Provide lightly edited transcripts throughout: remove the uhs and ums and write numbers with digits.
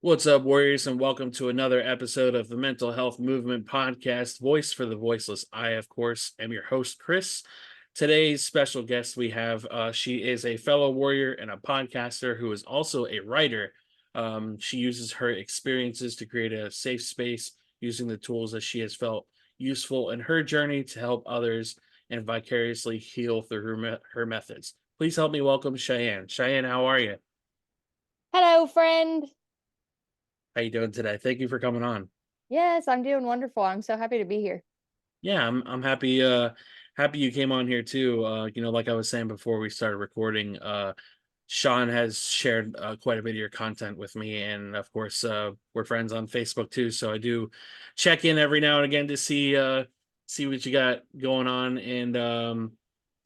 What's up, Warriors, and welcome to another episode of the Mental Health Movement Podcast, Voice for the Voiceless. I, of course, am your host, Chris. Today's special guest we have, she is a fellow warrior and a podcaster who is also a writer. She uses her experiences to create a safe space using the tools that she has felt useful in her journey to help others and vicariously heal through her methods. Please help me welcome Cheyenne. Cheyenne, how are you? Hello, friend. How you doing today? Thank you for coming on. Yes, I'm doing wonderful. I'm so happy to be here. Yeah, I'm happy happy you came on here too. Like I was saying before we started recording, Sean has shared quite a bit of your content with me, and of course we're friends on Facebook too, so I do check in every now and again to see what you got going on, and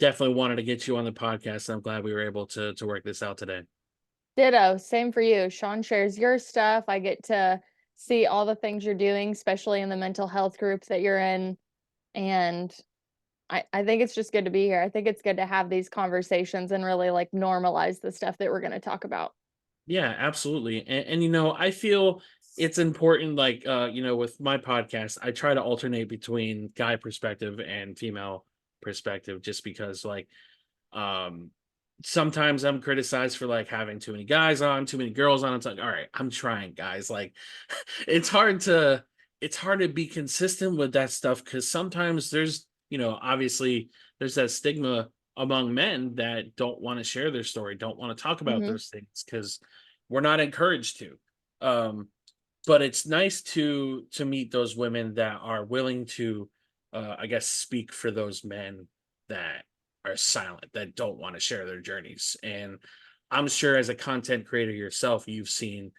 definitely wanted to get you on the podcast. I'm glad we were able to work this out today. Ditto. Same for you. Sean shares your stuff. I get to see all the things you're doing, especially in the mental health group that you're in. And I think it's just good to be here. I think it's good to have these conversations and really like normalize the stuff that we're going to talk about. Yeah, absolutely. And I feel it's important, like with my podcast, I try to alternate between guy perspective and female perspective just because um sometimes I'm criticized for like having too many guys on, too many girls on. It's like, all right, I'm trying, guys. Like it's hard to it's hard to be consistent with that stuff because sometimes there's, obviously there's that stigma among men that don't want to share their story, don't want to talk about Hmm. those things because we're not encouraged to. Um, but it's nice to meet those women that are willing to, I guess, speak for those men that are silent, that don't want to share their journeys. And I'm sure as a content creator yourself, you've seen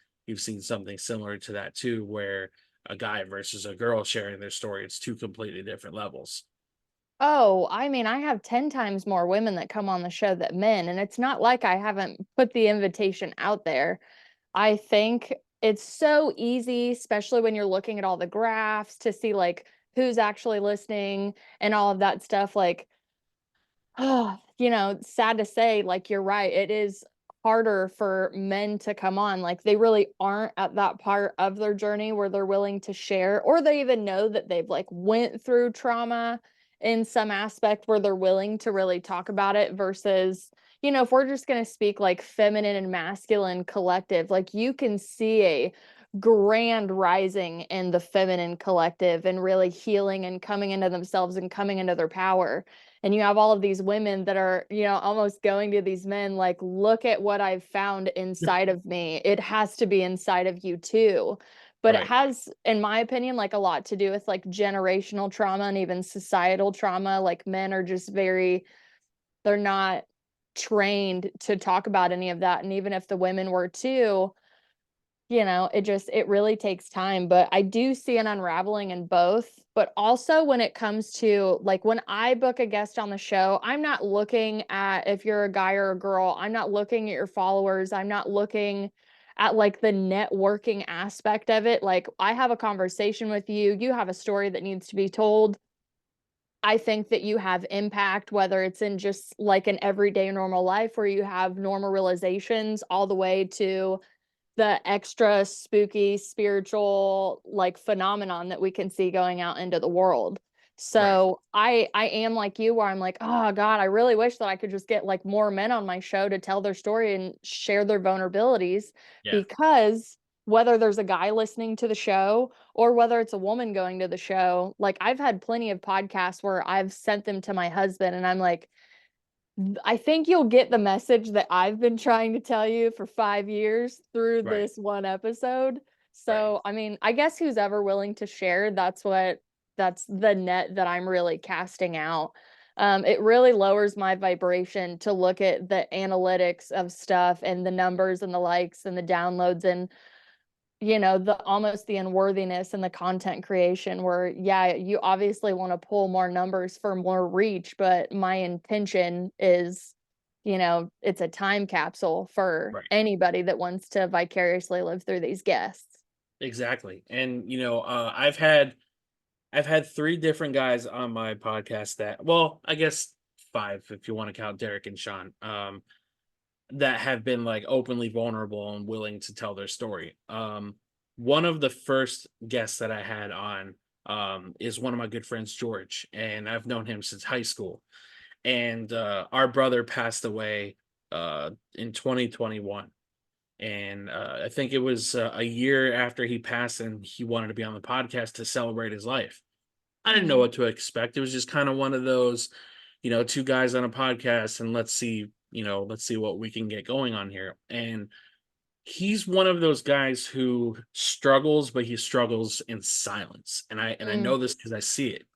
something similar to that too, where a guy versus a girl sharing their story, it's two completely different levels. Oh, I mean, I have 10 times more women that come on the show than men. And it's not like I haven't put the invitation out there. I think it's so easy, especially when you're looking at all the graphs to see like who's actually listening and all of that stuff. Like, sad to say, like you're right. It is harder for men to come on. Like they really aren't at that part of their journey where they're willing to share, or they even know that they've like went through trauma in some aspect where they're willing to really talk about it versus, if we're just going to speak like feminine and masculine collective, like you can see a grand rising in the feminine collective and really healing and coming into themselves and coming into their power. And you have all of these women that are, almost going to these men like, look at what I've found inside of me. It has to be inside of you too. But it Right. has, in my opinion, like a lot to do with like generational trauma and even societal trauma. Like men are just they're not trained to talk about any of that. And even if the women were too, it really takes time, but I do see an unraveling in both. But also when it comes to like when I book a guest on the show, I'm not looking at if you're a guy or a girl. I'm not looking at your followers. I'm not looking at like the networking aspect of it. Like I have a conversation with you, you have a story that needs to be told. I think that you have impact, whether it's in just like an everyday normal life where you have normal realizations all the way to the extra spooky spiritual like phenomenon that we can see going out into the world. Right. So I am like you where I'm like, oh God, I really wish that I could just get like more men on my show to tell their story and share their vulnerabilities Yeah. because whether there's a guy listening to the show or whether it's a woman going to the show, like I've had plenty of podcasts where I've sent them to my husband and I'm like, I think you'll get the message that I've been trying to tell you for 5 years through Right. this one episode. Right. So, I mean, I guess who's ever willing to share, that's the net that I'm really casting out. It really lowers my vibration to look at the analytics of stuff and the numbers and the likes and the downloads and the almost the unworthiness and the content creation where, yeah, you obviously want to pull more numbers for more reach, but my intention is, it's a time capsule for Right. anybody that wants to vicariously live through these guests. Exactly. And I've had three different guys on my podcast that, well, I guess five if you want to count Derek and Sean. that have been like openly vulnerable and willing to tell their story. One of the first guests that I had on is one of my good friends, George, and I've known him since high school. And our brother passed away in 2021. And I think it was a year after he passed, and he wanted to be on the podcast to celebrate his life. I didn't know Mhm. what to expect. It was just kind of one of those, two guys on a podcast, and let's see what we can get going on here. And he's one of those guys who struggles, but he struggles in silence. And I Mm. know this because I see it.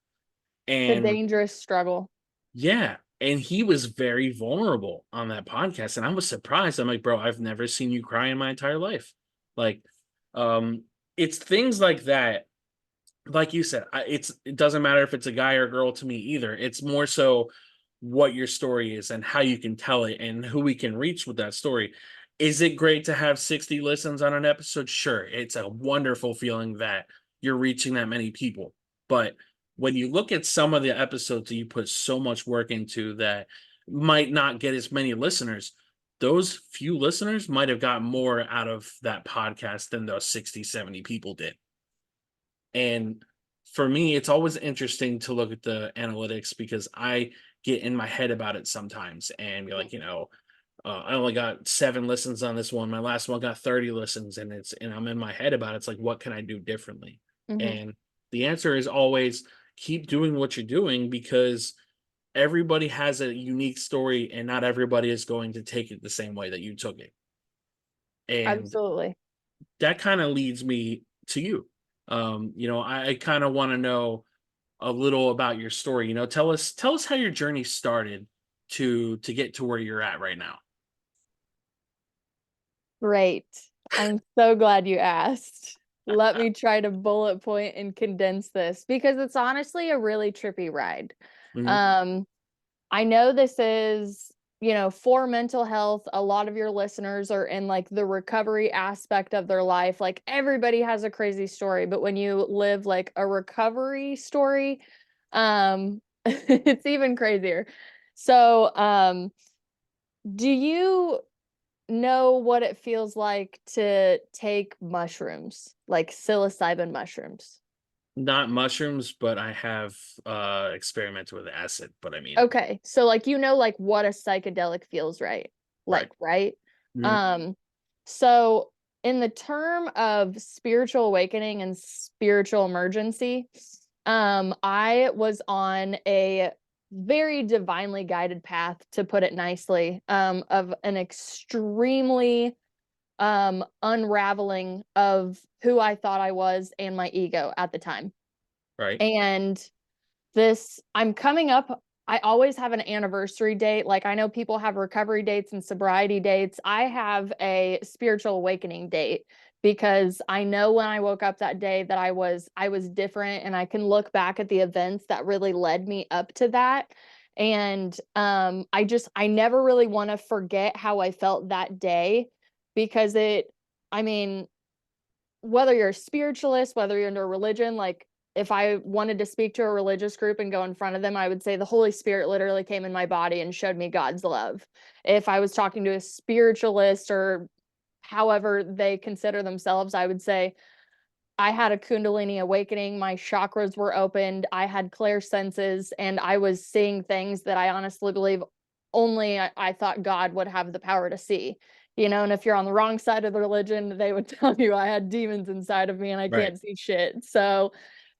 The And dangerous struggle. yeah, and he was very vulnerable on that podcast, and I was surprised. I'm like, "Bro, I've never seen you cry in my entire life." Like, um, it's things like that. Like you said, it doesn't matter if it's a guy or girl to me either. It's more so what your story is and how you can tell it and who we can reach with that story. Is it great to have 60 listens on an episode? Sure. It's a wonderful feeling that you're reaching that many people. But when you look at some of the episodes that you put so much work into that might not get as many listeners, those few listeners might have got more out of that podcast than those 60, 70 people did. And for me, it's always interesting to look at the analytics because I get in my head about it sometimes and be like, I only got 7 listens on this one. My last one got 30 listens, and I'm in my head about it. It's like, what can I do differently? Mhm. And the answer is always keep doing what you're doing because everybody has a unique story and not everybody is going to take it the same way that you took it. And Absolutely. that kind of leads me to you. I kind of want to know a little about your story. Tell us how your journey started to get to where you're at right now. Great. I'm so glad you asked. Let me try to bullet point and condense this because it's honestly a really trippy ride. Mhm. Um, I know this is, for mental health, a lot of your listeners are in like the recovery aspect of their life. Like everybody has a crazy story, but when you live like a recovery story, it's even crazier. So, do you know what it feels like to take mushrooms, like psilocybin mushrooms? Not mushrooms, but I have experimented with acid, but I mean, Okay. So like like what a psychedelic feels right. right? Mhm. Um so in the term of spiritual awakening and spiritual emergency, I was on a very divinely guided path, to put it nicely, of an extremely unraveling of who I thought I was and my ego at the time. Right. And I'm coming up, I always have an anniversary date. Like I know people have recovery dates and sobriety dates. I have a spiritual awakening date because I know when I woke up that day that I was different, and I can look back at the events that really led me up to that. And I never really want to forget how I felt that day because I mean, whether you're a spiritualist, whether you're into a religion, like if I wanted to speak to a religious group and go in front of them, I would say the Holy Spirit literally came in my body and showed me God's love. If I was talking to a spiritualist or however they consider themselves, I would say I had a Kundalini awakening. My chakras were opened. I had clear senses, and I was seeing things that I honestly believe only I thought God would have the power to see. And if you're on the wrong side of the religion, they would tell you I had demons inside of me and I Right. can't see shit. So,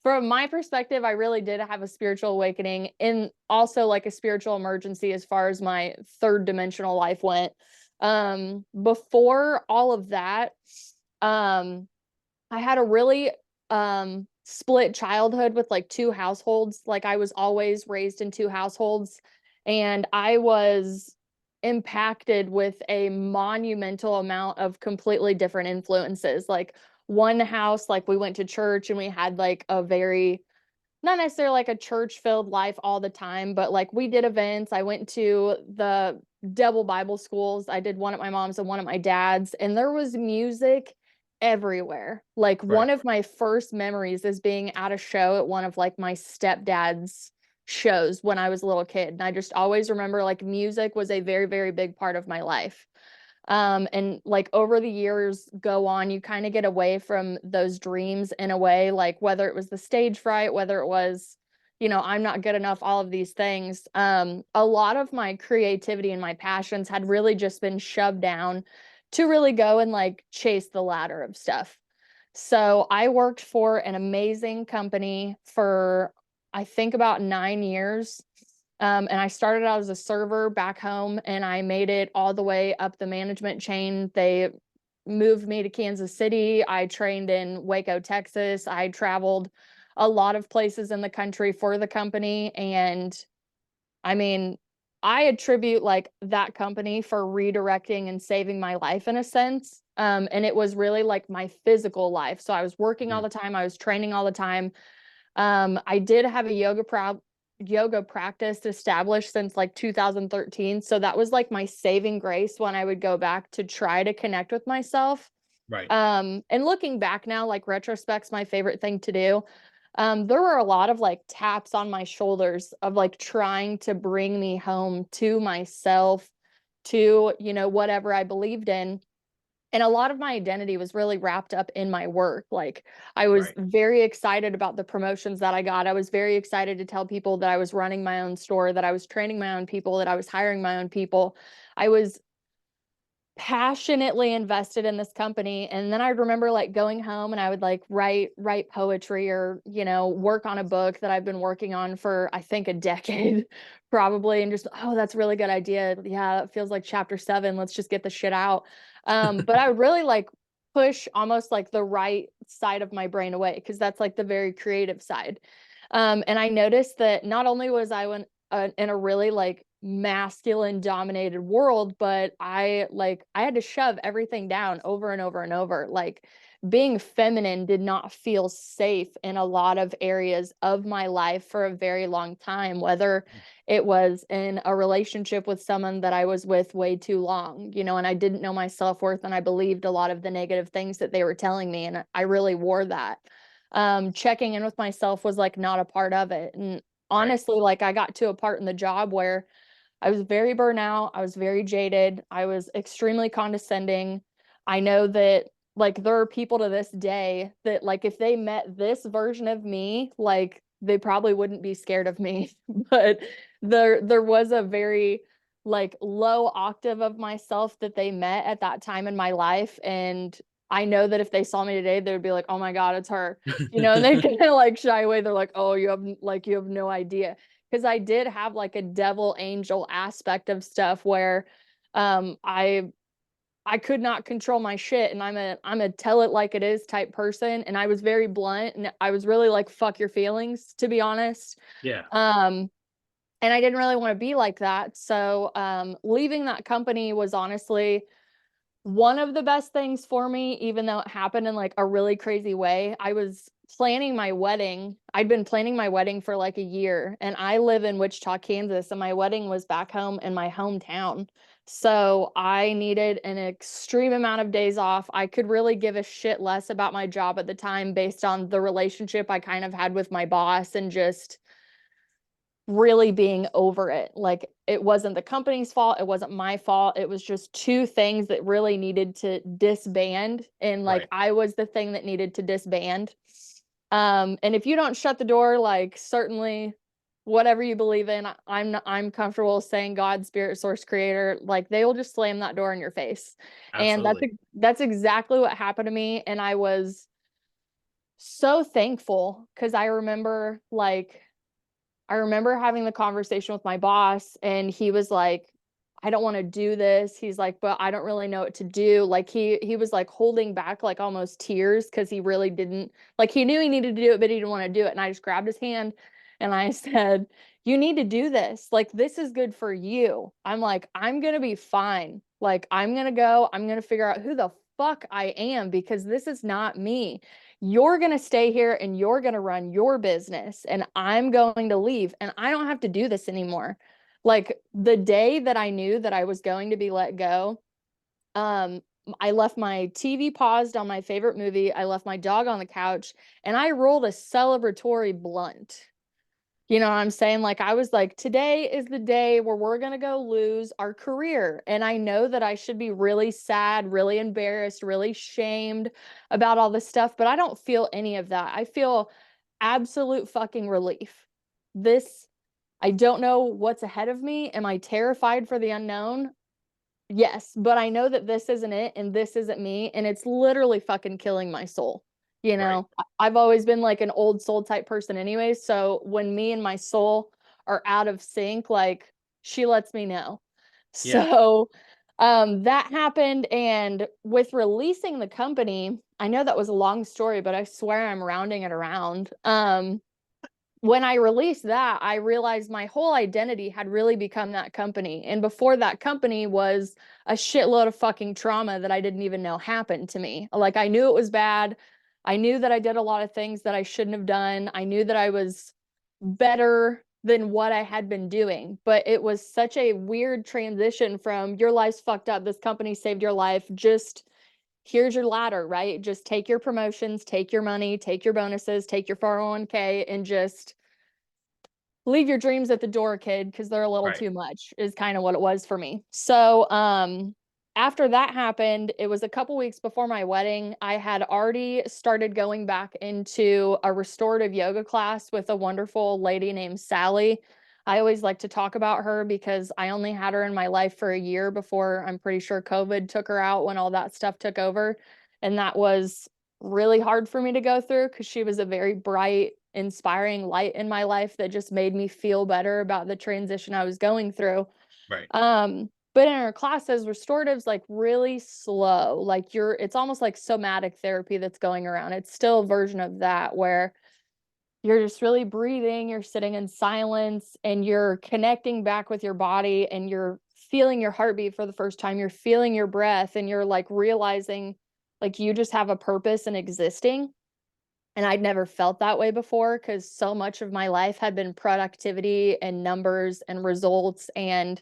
from my perspective, I really did have a spiritual awakening, and also like a spiritual emergency as far as my third dimensional life went. Before all of that, um, I had a really split childhood with like two households. Like I was always raised in two households, and I was impacted with a monumental amount of completely different influences. Like one house, like we went to church and we had like a very, not necessarily like a church filled life all the time, but like we did events. I went to the double Bible schools. I did one at my mom's and one at my dad's, and there was music everywhere. Like Right. one of my first memories is being at a show at one of like my stepdad's. shows when I was a little kid. And I just always remember like music was a very, very big part of my life. And like over the years go on, you kind of get away from those dreams in a way, like whether it was the stage fright, whether it was, I'm not good enough, all of these things. A lot of my creativity and my passions had really just been shoved down to really go and like chase the ladder of stuff. So I worked for an amazing company for, I think, about 9 years. And I started out as a server back home and I made it all the way up the management chain. They moved me to Kansas City. I trained in Waco, Texas. I traveled a lot of places in the country for the company. And I mean, I attribute like that company for redirecting and saving my life in a sense. And it was really like my physical life. So I was working all Mhm. the time. I was training all the time. I did have a yoga practice established since like 2013. So that was like my saving grace when I would go back to try to connect with myself. Right. And looking back now, like retrospect's my favorite thing to do. There were a lot of like taps on my shoulders of like trying to bring me home to myself, to, whatever I believed in. And a lot of my identity was really wrapped up in my work. Like I was Right. very excited about the promotions that I got. I was very excited to tell people that I was running my own store, that I was training my own people, that I was hiring my own people. I was passionately invested in this company. And then I remember like going home and I would like write poetry or, work on a book that I've been working on for I think a decade probably, and just, oh, that's a really good idea. Yeah, that feels like chapter 7. Let's just get the shit out. But I would really like push almost like the right side of my brain away because that's like the very creative side. And I noticed that not only was I in a really like masculine dominated world, but I had to shove everything down over and over and over. Like being feminine did not feel safe in a lot of areas of my life for a very long time, whether it was in a relationship with someone that I was with way too long, and I didn't know my self-worth and I believed a lot of the negative things that they were telling me, and I really wore that. Checking in with myself was like not a part of it. And Right. honestly, like I got to a part in the job where I was very burnout. I was very jaded. I was extremely condescending. I know that like there are people to this day that like if they met this version of me, like they probably wouldn't be scared of me. But there was a very like low octave of myself that they met at that time in my life. And I know that if they saw me today, they would be like, oh my God, it's her. And they kind of like shy away. They're like, oh, you have no idea, because I did have like a devil angel aspect of stuff where I could not control my shit, and I'm a tell it like it is type person, and I was very blunt and I was really like fuck your feelings, to be honest. Yeah. Um and I didn't really want to be like that. So leaving that company was honestly one of the best things for me, even though it happened in like a really crazy way. I was planning my wedding. I'd been planning my wedding for like a year, and I live in Wichita, Kansas, and my wedding was back home in my hometown. So I needed an extreme amount of days off. I could really give a shit less about my job at the time based on the relationship I kind of had with my boss and just really being over it. Like it wasn't the company's fault, it wasn't my fault. It was just two things that really needed to disband, and like Right. I was the thing that needed to disband. And if you don't shut the door, like certainly whatever you believe in, I'm comfortable saying God, spirit, source, creator, like they will just slam that door in your face. And Absolutely. that's exactly what happened to me, and I was so thankful because I remember having the conversation with my boss, and he was like, I don't want to do this. He's like, but I don't really know what to do. Like he was like holding back like almost tears because he really didn't, like he knew he needed to do it, but he didn't want to do it. And I just grabbed his hand and I said, you need to do this. Like this is good for you. I'm like, I'm gonna be fine. Like I'm gonna go, I'm gonna figure out who the fuck I am because this is not me. You're going to stay here and you're going to run your business, and I'm going to leave, and I don't have to do this anymore. Like the day that I knew that I was going to be let go, um, I left my TV paused on my favorite movie. I left my dog on the couch, and I rolled a celebratory blunt. You know what I'm saying? Like I was like, today is the day where we're gonna go lose our career. And I know that I should be really sad, really embarrassed, really shamed about all this stuff, but I don't feel any of that. I feel absolute fucking relief. This, I don't know what's ahead of me. Am I terrified for the unknown? Yes, but I know that this isn't it and this isn't me, and it's literally fucking killing my soul. You Right. know, I've always been like an old soul type person anyway, so when me and my soul are out of sync, like she lets me know. Yeah. So, that happened, and with releasing the company, I know that was a long story, but I swear I'm rounding it around. When I released that, I realized my whole identity had really become that company. And before that company was a shitload of fucking trauma that I didn't even know happened to me. Like I knew it was bad. I knew that I did a lot of things that I shouldn't have done. I knew that I was better than what I had been doing. But it was such a weird transition from your life's fucked up, this company saved your life, just here's your ladder, right? Just take your promotions, take your money, take your bonuses, take your 401k, and just leave your dreams at the door, kid, because they're a little Right. too much, is kind of what it was for me. So, after that happened, it was a couple weeks before my wedding. I had already started going back into a restorative yoga class with a wonderful lady named Sally. I always like to talk about her because I only had her in my life for a year before I'm pretty sure COVID took her out when all that stuff took over. And that was really hard for me to go through because she was a very bright, inspiring light in my life that just made me feel better about the transition I was going through. Right. But in our classes, restorative's like really slow. Like it's almost like somatic therapy that's going around. It's still a version of that where you're just really breathing, you're sitting in silence, and you're connecting back with your body, and you're feeling your heartbeat for the first time. You're feeling your breath, and you're like realizing like you just have a purpose in existing. And I'd never felt that way before because so much of my life had been productivity and numbers and results and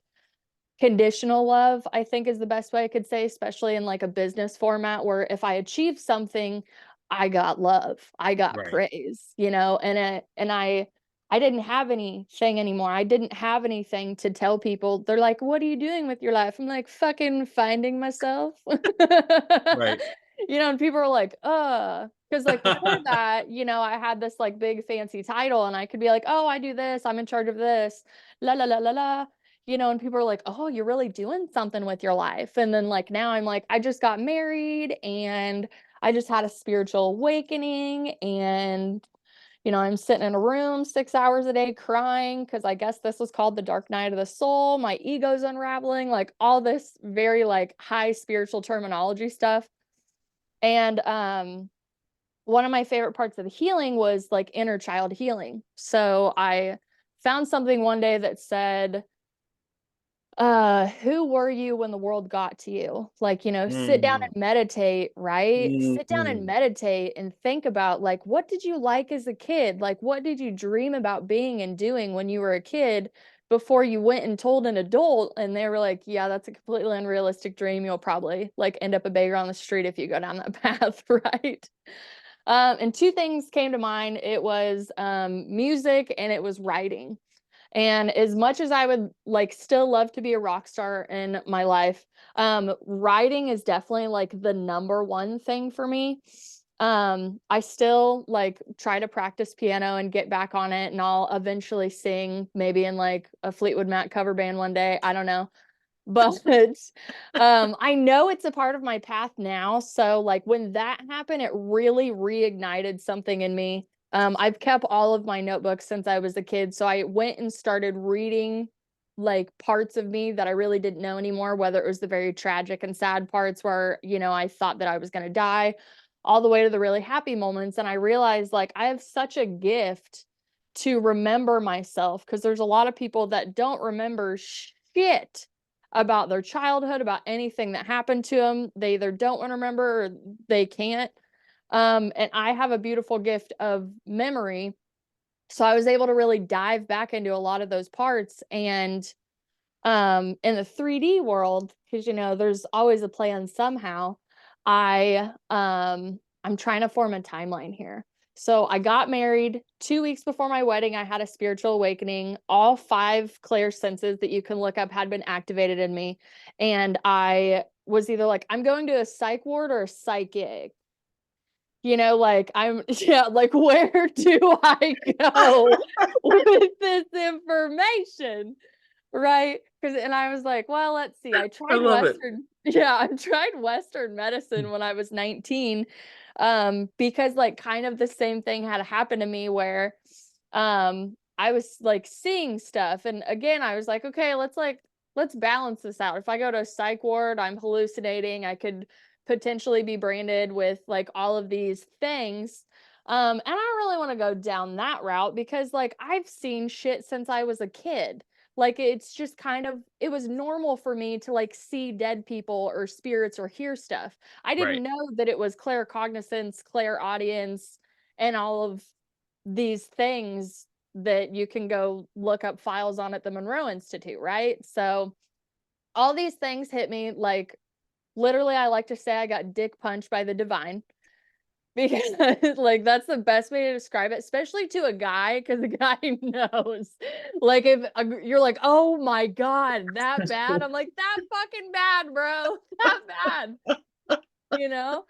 conditional love, I think is the best way I could say, especially in like a business format where if I achieved something, I got love, I got Right. praise, you know, and I didn't have anything anymore. I didn't have anything to tell people. They're like, "What are you doing with your life?" I'm like, "Fucking finding myself." Right. You know, and people are like, because like before that, you know, I had this like big fancy title and I could be like, "Oh, I do this. I'm in charge of this." La la la la la, you know, and people are like, "Oh, you're really doing something with your life." And then like now I'm like, I just got married and I just had a spiritual awakening and you know, I'm sitting in a room 6 hours a day crying because I guess this was called the dark night of the soul. My ego's unraveling, like all this very like high spiritual terminology stuff. And one of my favorite parts of the healing was like inner child healing. So I found something one day that said, who were you when the world got to you? Like, you know, sit down Mm. and meditate, right? Sit down and Mm. meditate and think about like what did you like as a kid? Like what did you dream about being and doing when you were a kid before you went and told an adult and they were like, yeah, that's a completely unrealistic dream. You'll probably like end up a beggar on the street if you go down that path, right? And two things came to mind. It was music and it was writing. And as much as I would like still love to be a rock star in my life, writing is definitely like the number one thing for me. I still like try to practice piano and get back on it, and I'll eventually sing maybe in like a Fleetwood Mac cover band one day. I don't know. But I know it's a part of my path now. So like when that happened, it really reignited something in me. I've kept all of my notebooks since I was a kid. So I went and started reading like parts of me that I really didn't know anymore, whether it was the very tragic and sad parts where, you know, I thought that I was going to die, all the way to the really happy moments. And I realized like I have such a gift to remember myself because there's a lot of people that don't remember shit about their childhood, about anything that happened to them. They either don't want to remember or they can't. And I have a beautiful gift of memory. So I was able to really dive back into a lot of those parts. And in the 3D world, because you know, there's always a plan somehow. I'm trying to form a timeline here. So I got married 2 weeks before my wedding. I had a spiritual awakening. All 5 clair senses that you can look up had been activated in me. And I was either like, I'm going to a psych ward or a psychic. Like I'm, yeah, like where do I go with this information? Right? Because and I was like, "Well, let's see, I I tried love it. Western." Yeah, I tried Western medicine when I was 19, because, like, kind of the same thing had happened to me where, I was, like, seeing stuff, and again, I was like, "Okay, let's balance this out. If I go to a psych ward, I'm hallucinating, I could potentially be branded with, like, all of these things." And I don't really wanna go down that route because, like, I've seen shit since I was a kid. Like, it's just kind of it was normal for me to, like, see dead people or spirits or hear stuff. I Right. didn't know that it was claircognizance, clairaudience, and all of these things that you can go look up files on at the Monroe Institute, right? So, all these things hit me, like, literally, I like to say I got dick punched by the divine. Because, like, that's the best way to describe it, especially to a guy, because the guy knows. Like, if you're like, "Oh my god, that bad?" I'm like, "That fucking bad, bro, that bad." You know?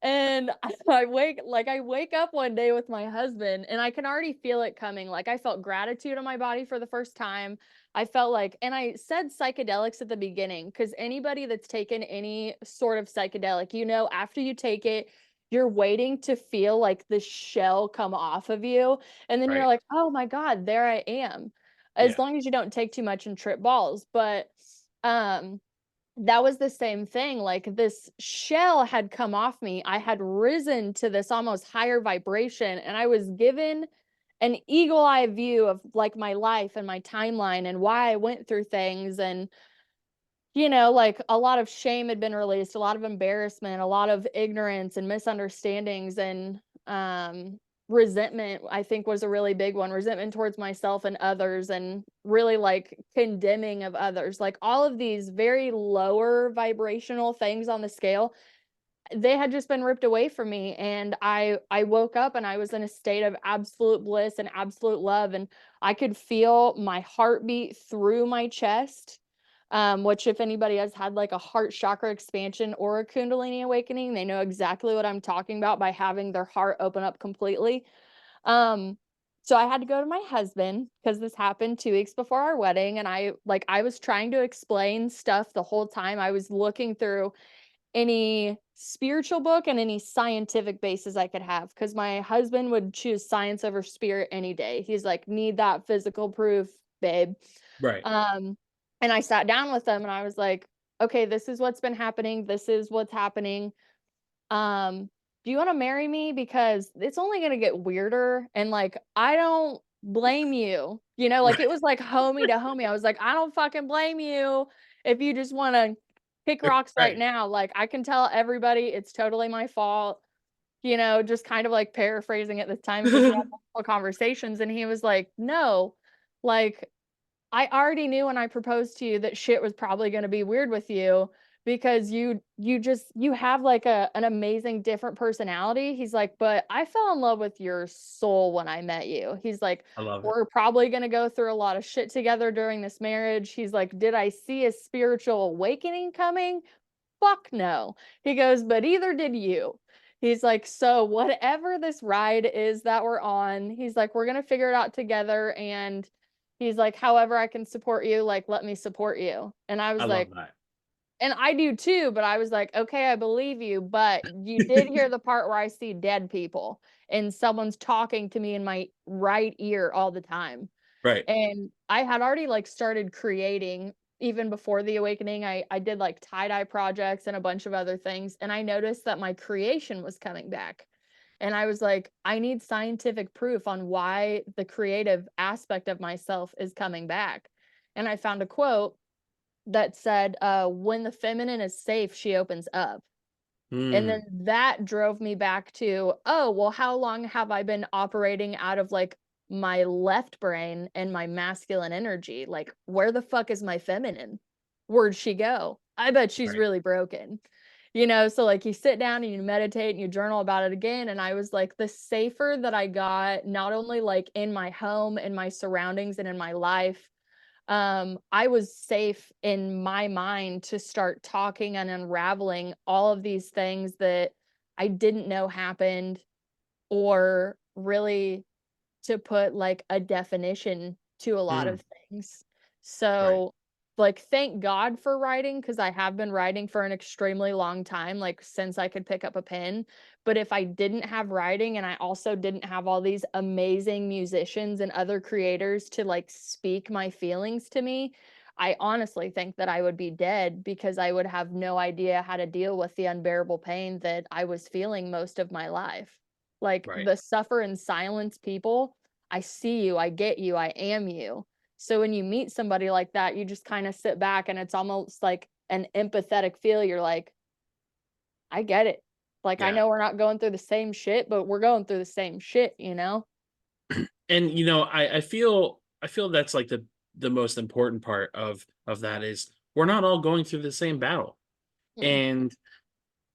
And I wake up one day with my husband, and I can already feel it coming, like, I felt gratitude on my body for the first time. I felt like and I said psychedelics at the beginning, because anybody that's taken any sort of psychedelic, after you take it, you're waiting to feel, like, the shell come off of you, and then you're Right. like, "Oh my god, there I am." As Yeah. long as you don't take too much and trip balls, but, um that was the same thing, like, this shell had come off me, I had risen to this almost higher vibration, and I was given an eagle eye view of, like, my life and my timeline and why I went through things, and, like, a lot of shame had been released, a lot of embarrassment, a lot of ignorance and misunderstandings, and, resentment, I think, was a really big one, resentment towards myself and others, and really, like, condemning of others, like, all of these very lower vibrational things on the scale, they had just been ripped away from me, and I woke up and I was in a state of absolute bliss and absolute love, and I could feel my heartbeat through my chest, which if anybody has had, like, a heart chakra expansion or a kundalini awakening, they know exactly what I'm talking about by having their heart open up completely. Um, so I had to go to my husband because this happened 2 weeks before our wedding, and I was trying to explain stuff the whole time. I was looking through any spiritual book and any scientific basis I could have, because my husband would choose science over spirit any day. He's like, "Need that physical proof, babe." Right. Um, and I sat down with him and I was like, "Okay, this is what's been happening. This is what's happening. Do you wanna marry me? Because it's only gonna get weirder, and, like, I don't blame you." Like, it Right. was like homie to homie. I was like, "I don't fucking blame you if you just wanna kick rocks right Right. now. Like, I can tell everybody it's totally my fault." Just kind of, like, paraphrasing at the time because we had multiple conversations, and he was like, "No, like, I already knew when I proposed to you that shit was probably gonna be weird with you because you have, like, an amazing different personality." He's like, "But I fell in love with your soul when I met you." He's like, I love it. "We're probably gonna go through a lot of shit together during this marriage." He's like, "Did I see a spiritual awakening coming? Fuck no." He goes, "But either did you." He's like, "So whatever this ride is that we're on," he's like, "we're gonna figure it out together." And he's like, "However I can support you, like, let me support you." And I I was love like, that. and I do too, but I was like, "Okay, I believe you, but you did hear the part where I see dead people and someone's talking to me in my right ear all the time." Right. And I had already, like, started creating even before the awakening. I did, like, tie-dye projects and a bunch of other things, and I noticed that my creation was coming back. And I was like, "I need scientific proof on why the creative aspect of myself is coming back." And I found a quote that said, "When the feminine is safe, she opens up." And Mm. then that drove me back to, "Oh, well, how long have I been operating out of, like, my left brain and my masculine energy? Like, where the fuck is my feminine? Where'd she go? I bet she's Right. really broken." So like you sit down and you meditate and you journal about it again. And I was like, the safer that I got, not only like in my home, in my surroundings, and in my life, I was safe in my mind to start talking and unraveling all of these things that I didn't know happened, or really to put like a definition to a lot Mm, of things. right, So, like, thank God for writing, because I have been writing for an extremely long time, like since I could pick up a pen. But if I didn't have writing, and I also didn't have all these amazing musicians and other creators to like speak my feelings to me, I honestly think that I would be dead, because I would have no idea how to deal with the unbearable pain that I was feeling most of my life. Like right. the suffer in silence people, I see you, I get you, I am you. So when you meet somebody like that, you just kind of sit back and it's almost like an empathetic feel. You're like, I get it. Like, I Yeah. know we're not going through the same shit, but we're going through the same shit, you know? And I feel that's like the most important part of that is we're not all going through the same battle. Mm, And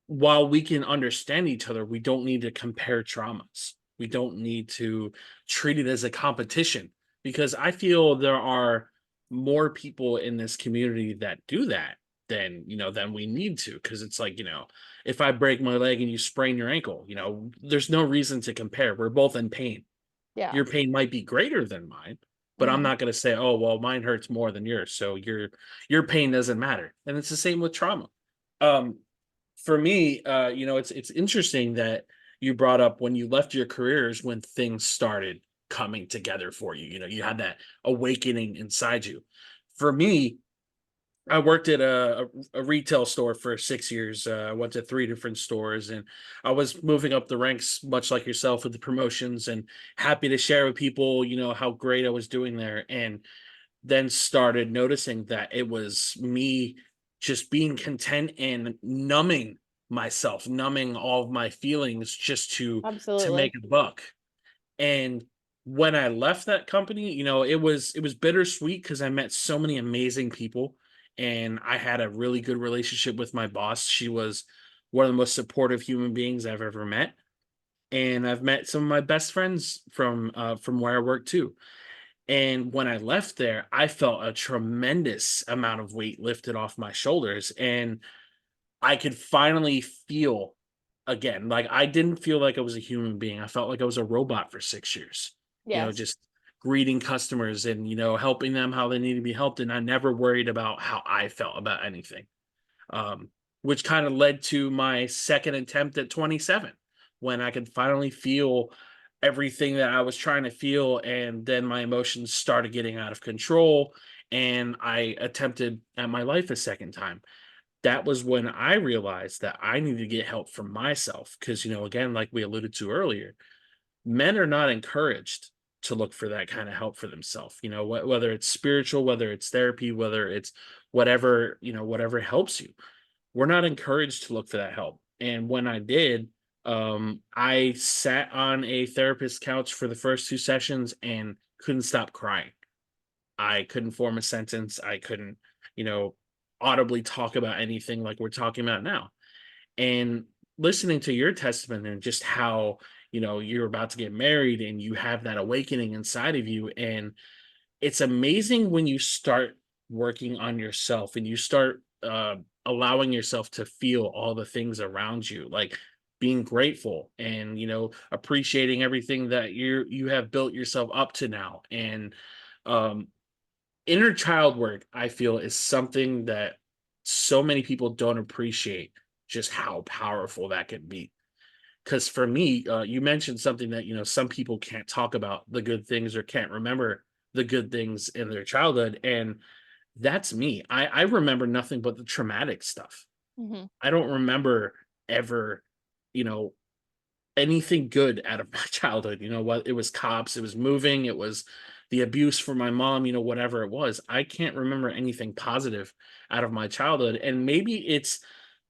while we can understand each other, we don't need to compare traumas. We don't need to treat it as a competition, because I feel there are more people in this community that do that than we need to. Because it's like, if I break my leg and you sprain your ankle, there's no reason to compare. We're both in pain. yeah. Your pain might be greater than mine, but I'm Mhm. not going to say, oh, well, mine hurts more than yours, so your pain doesn't matter. And it's the same with trauma. um for me, it's interesting that you brought up when you left your careers, when things started coming together for you. You had that awakening inside you. For me, I worked at a retail store for 6 years. I went to three different stores, and I was moving up the ranks, much like yourself, with the promotions, and happy to share with people, how great I was doing there. And then started noticing that it was me just being content and numbing all of my feelings just to make Absolutely. a buck. And when I left that company, it was bittersweet because I met so many amazing people, and I had a really good relationship with my boss. She was one of the most supportive human beings I've ever met. And I've met some of my best friends from where I work too. And when I left there, I felt a tremendous amount of weight lifted off my shoulders, and I could finally feel again. Like, I didn't feel like I was a human being. I felt like I was a robot for 6 years, Yes. just greeting customers and, helping them how they need to be helped, and I never worried about how I felt about anything. um, which kind of led to my second attempt at 27, when I could finally feel everything that I was trying to feel, and then my emotions started getting out of control, and I attempted at my life a second time. That was when I realized that I needed to get help for myself, because, again, like we alluded to earlier, men are not encouraged to look for that kind of help for themselves. Whether it's spiritual, whether it's therapy, whether it's whatever helps you, we're not encouraged to look for that help. And when I did, I sat on a therapist's couch for the first two sessions and couldn't stop crying. I couldn't form a sentence. I couldn't, you know, audibly talk about anything like we're talking about now. And listening to your testament, and just how, you're about to get married and you have that awakening inside of you. And it's amazing when you start working on yourself and you start allowing yourself to feel all the things around you, like being grateful and, appreciating everything that you have built yourself up to now. And um inner child work, I feel, is something that so many people don't appreciate, just how powerful that can be. Because for me, you mentioned something that, some people can't talk about the good things or can't remember the good things in their childhood. And that's me. I remember nothing but the traumatic stuff. Mhm. I don't remember ever, you know, anything good out of my childhood. What, it was cops, it was moving, it was the abuse from my mom, whatever it was. I can't remember anything positive out of my childhood. And maybe it's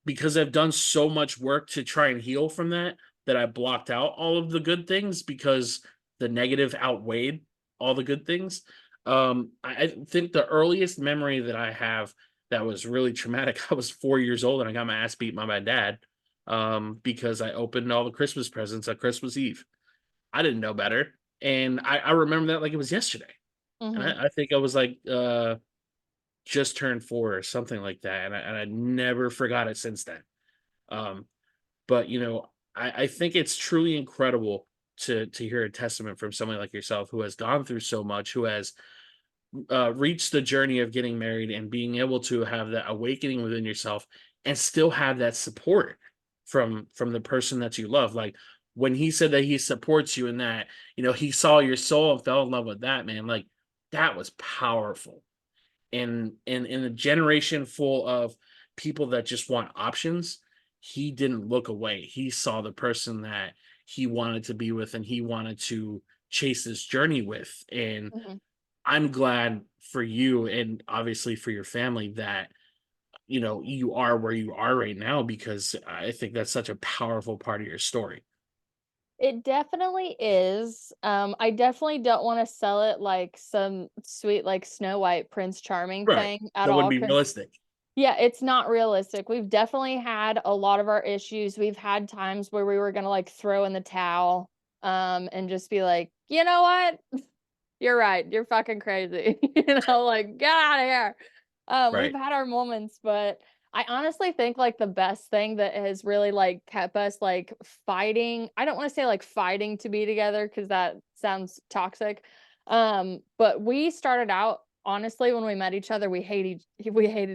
because I've done so much work to try and heal from that, that I blocked out all of the good things, because the negative outweighed all the good things. I think the earliest memory that I have that was really traumatic. I was 4 years old and I got my ass beat by my dad, because I opened all the Christmas presents on Christmas Eve. I didn't know better, and I remember that like it was yesterday, and Mhm. I think I was, like, just turned 4 or something like that, and I never forgot it since then. Um, but, I think it's truly incredible to hear a testament from somebody like yourself who has gone through so much, who has reach the journey of getting married and being able to have that awakening within yourself and still have that support from the person that you love. Like when he said that he supports you in that, he saw your soul and fell in love with that, man. Like that was powerful. And in a generation full of people that just want options, he didn't look away. He saw the person that he wanted to be with and he wanted to chase this journey with. And Mhm. I'm glad for you and obviously for your family that, you are where you are right now because I think that's such a powerful part of your story. It definitely is. I definitely don't wanna sell it like some sweet, like, Snow White, Prince Charming Right. thing at That wouldn't all. be Cause realistic. yeah, it's not realistic. We've definitely had a lot of our issues. We've had times where we were gonna, like, throw in the towel, and just be like, "You know what? You're right. You're fucking crazy." Like, "Get out of here." We've Right. had our moments, but I honestly think, like, the best thing that has really, like, kept us, like, fighting, I don't wanna say, like, fighting to be together because that sounds toxic, but we started out honestly, when we met each other, we hated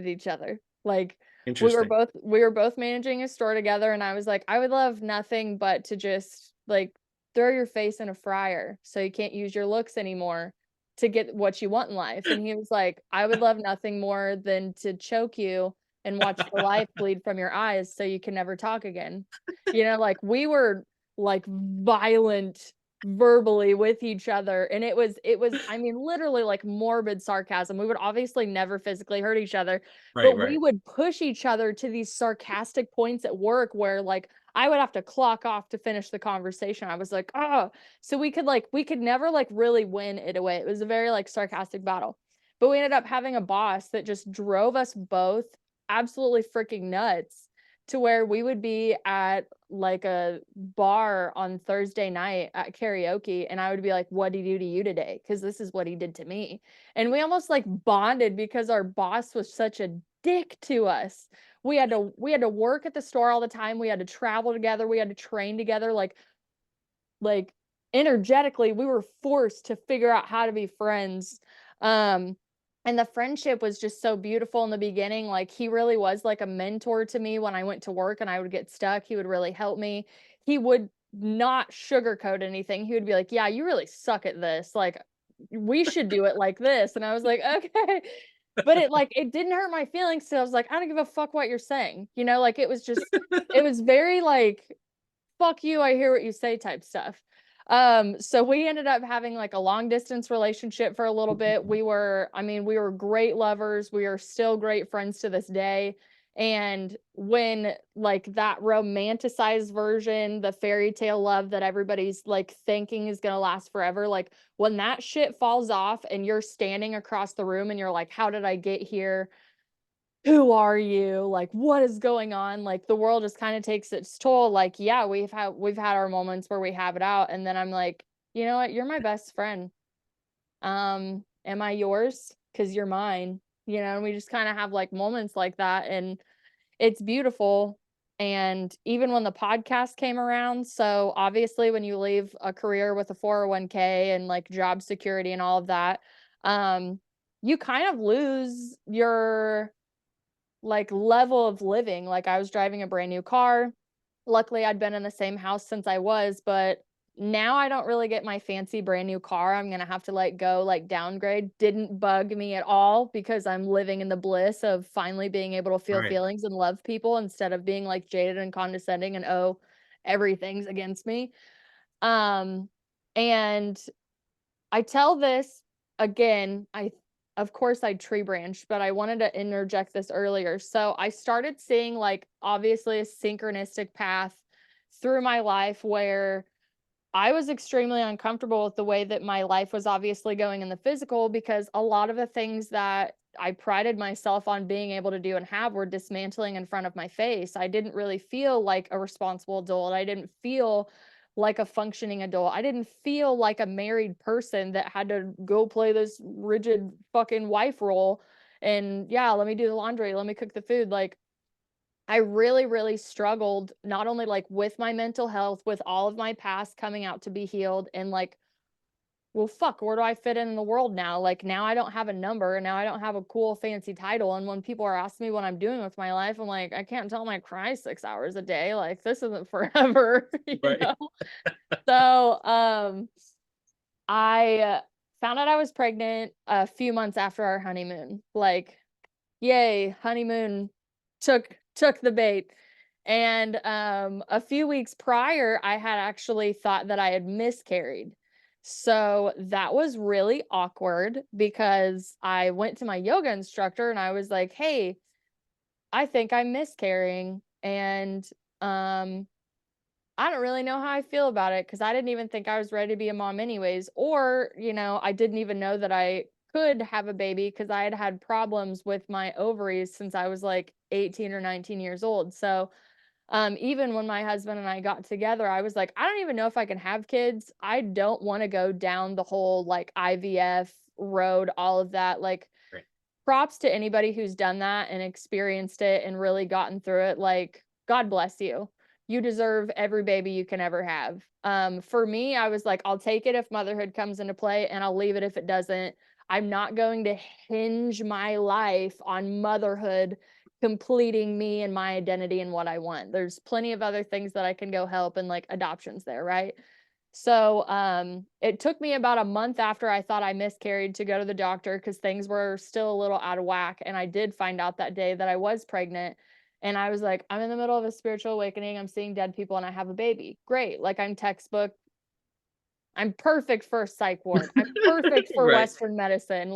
each other. Like, Interesting. we were both managing a store together, and I was like, "I would love nothing but to just, like, throw your face in a fryer so you can't use your looks anymore to get what you want in life." And he was like, "I would love nothing more than to choke you and watch the life bleed from your eyes so you can never talk again." Like, we were, like, violent verbally with each other, and it was, I mean, literally, like, morbid sarcasm. We would obviously never physically hurt each other, Right, but we right. would push each other to these sarcastic points at work where, like, I would have to clock off to finish the conversation. I was like, "Oh." So we could never, like, really win it away. It was a very, like, sarcastic battle. But we ended up having a boss that just drove us both absolutely freaking nuts to where we would be at, like, a bar on Thursday night at karaoke, and I would be like, "What'd he do to you today? Because this is what he did to me." And we almost, like, bonded because our boss was such a dick to us. We had to work at the store all the time, we had to travel together, we had to train together, like, energetically, we were forced to figure out how to be friends, um, and the friendship was just so beautiful in the beginning. Like, he really was like a mentor to me when I went to work and I would get stuck, he would really help me. He would not sugarcoat anything, he would be like, "Yeah, you really suck at this, like, we should do it like this," and I was like, "Okay." But it didn't hurt my feelings, so I was like, "I don't give a fuck what you're saying," like, it was very, like, "Fuck you, I hear what you say" type stuff. So we ended up having, like, a long distance relationship for a little bit. I mean, we were great lovers. We are still great friends to this day. And when, like, that romanticized version, the fairy tale love that everybody's, like, thinking is gonna last forever, like, when that shit falls off and you're standing across the room and you're like, "How did I get here? Who are you? Like, what is going on?" Like, the world just kinda takes its toll. Like, yeah, we've had our moments where we have it out, and then I'm like, "You know what? You're my best friend. Am I yours? 'Cause you're mine." And we just kinda have, like, moments like that, and it's beautiful. And even when the podcast came around, so obviously when you leave a career with a 401k and, like, job security and all of that, um, you kind of lose your, like, level of living. Like, I was driving a brand new car. Luckily, I'd been in the same house since I was, but now I don't really get my fancy brand new car. I'm gonna have to, like, go, like, downgrade. Didn't bug me at all because I'm living in the bliss of finally being able to feel Right. feelings and love people instead of being, like, jaded and condescending and, "Oh, everything's against me." Um, and I tell this again, of course I tree branched, but I wanted to interject this earlier. So I started seeing, like, obviously a synchronistic path through my life where I was extremely uncomfortable with the way that my life was obviously going in the physical, because a lot of the things that I prided myself on being able to do and have were dismantling in front of my face. I didn't really feel like a responsible adult. I didn't feel like a functioning adult. I didn't feel like a married person that had to go play this rigid fucking wife role. And yeah, let me do the laundry, let me cook the food. Like, I really, really struggled not only like with my mental health, with all of my past coming out to be healed, and like, well, fuck, where do I fit in the world now? Like, now I don't have a number, and now I don't have a cool, fancy title. And when people are asking me what I'm doing with my life, I'm like, I can't tell them I cry 6 hours a day. Like, this isn't forever, you Right. know? So, I found out I was pregnant a few months after our honeymoon. Like, yay, honeymoon took the bait. And a few weeks prior, I had actually thought that I had miscarried. So that was really awkward, because I went to my yoga instructor and I was like, "Hey, I think I'm miscarrying." And um I don't really know how I feel about it, because I didn't even think I was ready to be a mom anyways. Or, I didn't even know that I could have a baby, because I had had problems with my ovaries since I was like 18 or 19 years old. So, even when my husband and I got together, I was like, I don't even know if I can have kids. I don't want to go down the whole like IVF road, all of that. Like, Right. props to anybody who's done that and experienced it and really gotten through it. Like, God bless you. You deserve every baby you can ever have. For me, I was like, I'll take it if motherhood comes into play, and I'll leave it if it doesn't. I'm not going to hinge my life on motherhood completing me and my identity and what I want. There's plenty of other things that I can go help, and like adoptions there, right? So, it took me about a month after I thought I miscarried to go to the doctor, because things were still a little out of whack. And I did find out that day that I was pregnant. And I was like, I'm in the middle of a spiritual awakening. I'm seeing dead people and I have a baby. Great. Like, I'm textbook. I'm perfect for a psych ward. I'm perfect for Right. Western medicine.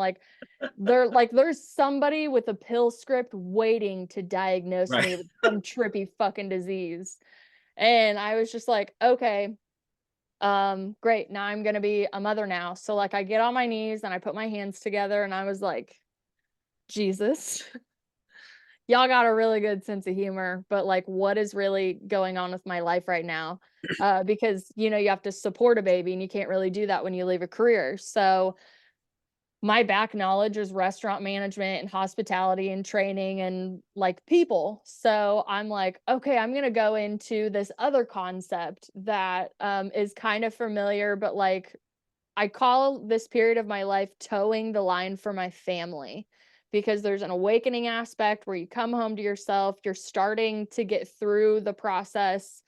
There's somebody with a pill script waiting to diagnose Right. me with some trippy fucking disease. And I was just like, okay, great, now I'm gonna be a mother now. So like, I get on my knees and I put my hands together and I was like, Jesus, y'all got a really good sense of humor, but like, what is really going on with my life right now? Because you have to support a baby, and you can't really do that when you leave a career. So my back knowledge is restaurant management and hospitality and training and like people. So I'm like, okay, I'm going to go into this other concept that is kind of familiar, but like, I call this period of my life towing the line for my family, because there's an awakening aspect where you come home to yourself, you're starting to get through the process.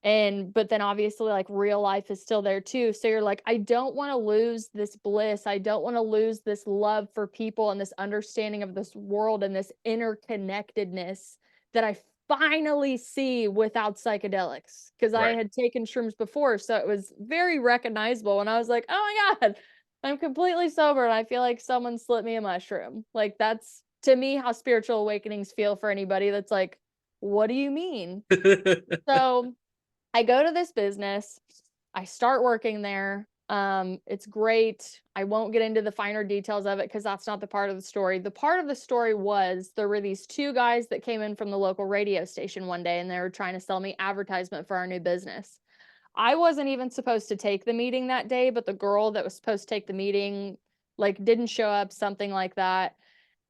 And but then obviously like real life is still there too. So you're like, I don't want to lose this bliss. I don't want to lose this love for people and this understanding of this world and this interconnectedness that I finally see without psychedelics, because I Right. had taken shrooms before. So it was very recognizable. And I was like, oh my God, I'm completely sober. And I feel like someone slipped me a mushroom. Like, that's to me how spiritual awakenings feel for anybody that's like, what do you mean? So I go to this business, I start working there. It's great. I won't get into the finer details of it, because that's not the part of the story. The part of the story was, there were these two guys that came in from the local radio station one day, and they were trying to sell me advertisement for our new business. I wasn't even supposed to take the meeting that day, but the girl that was supposed to take the meeting like didn't show up, something like that.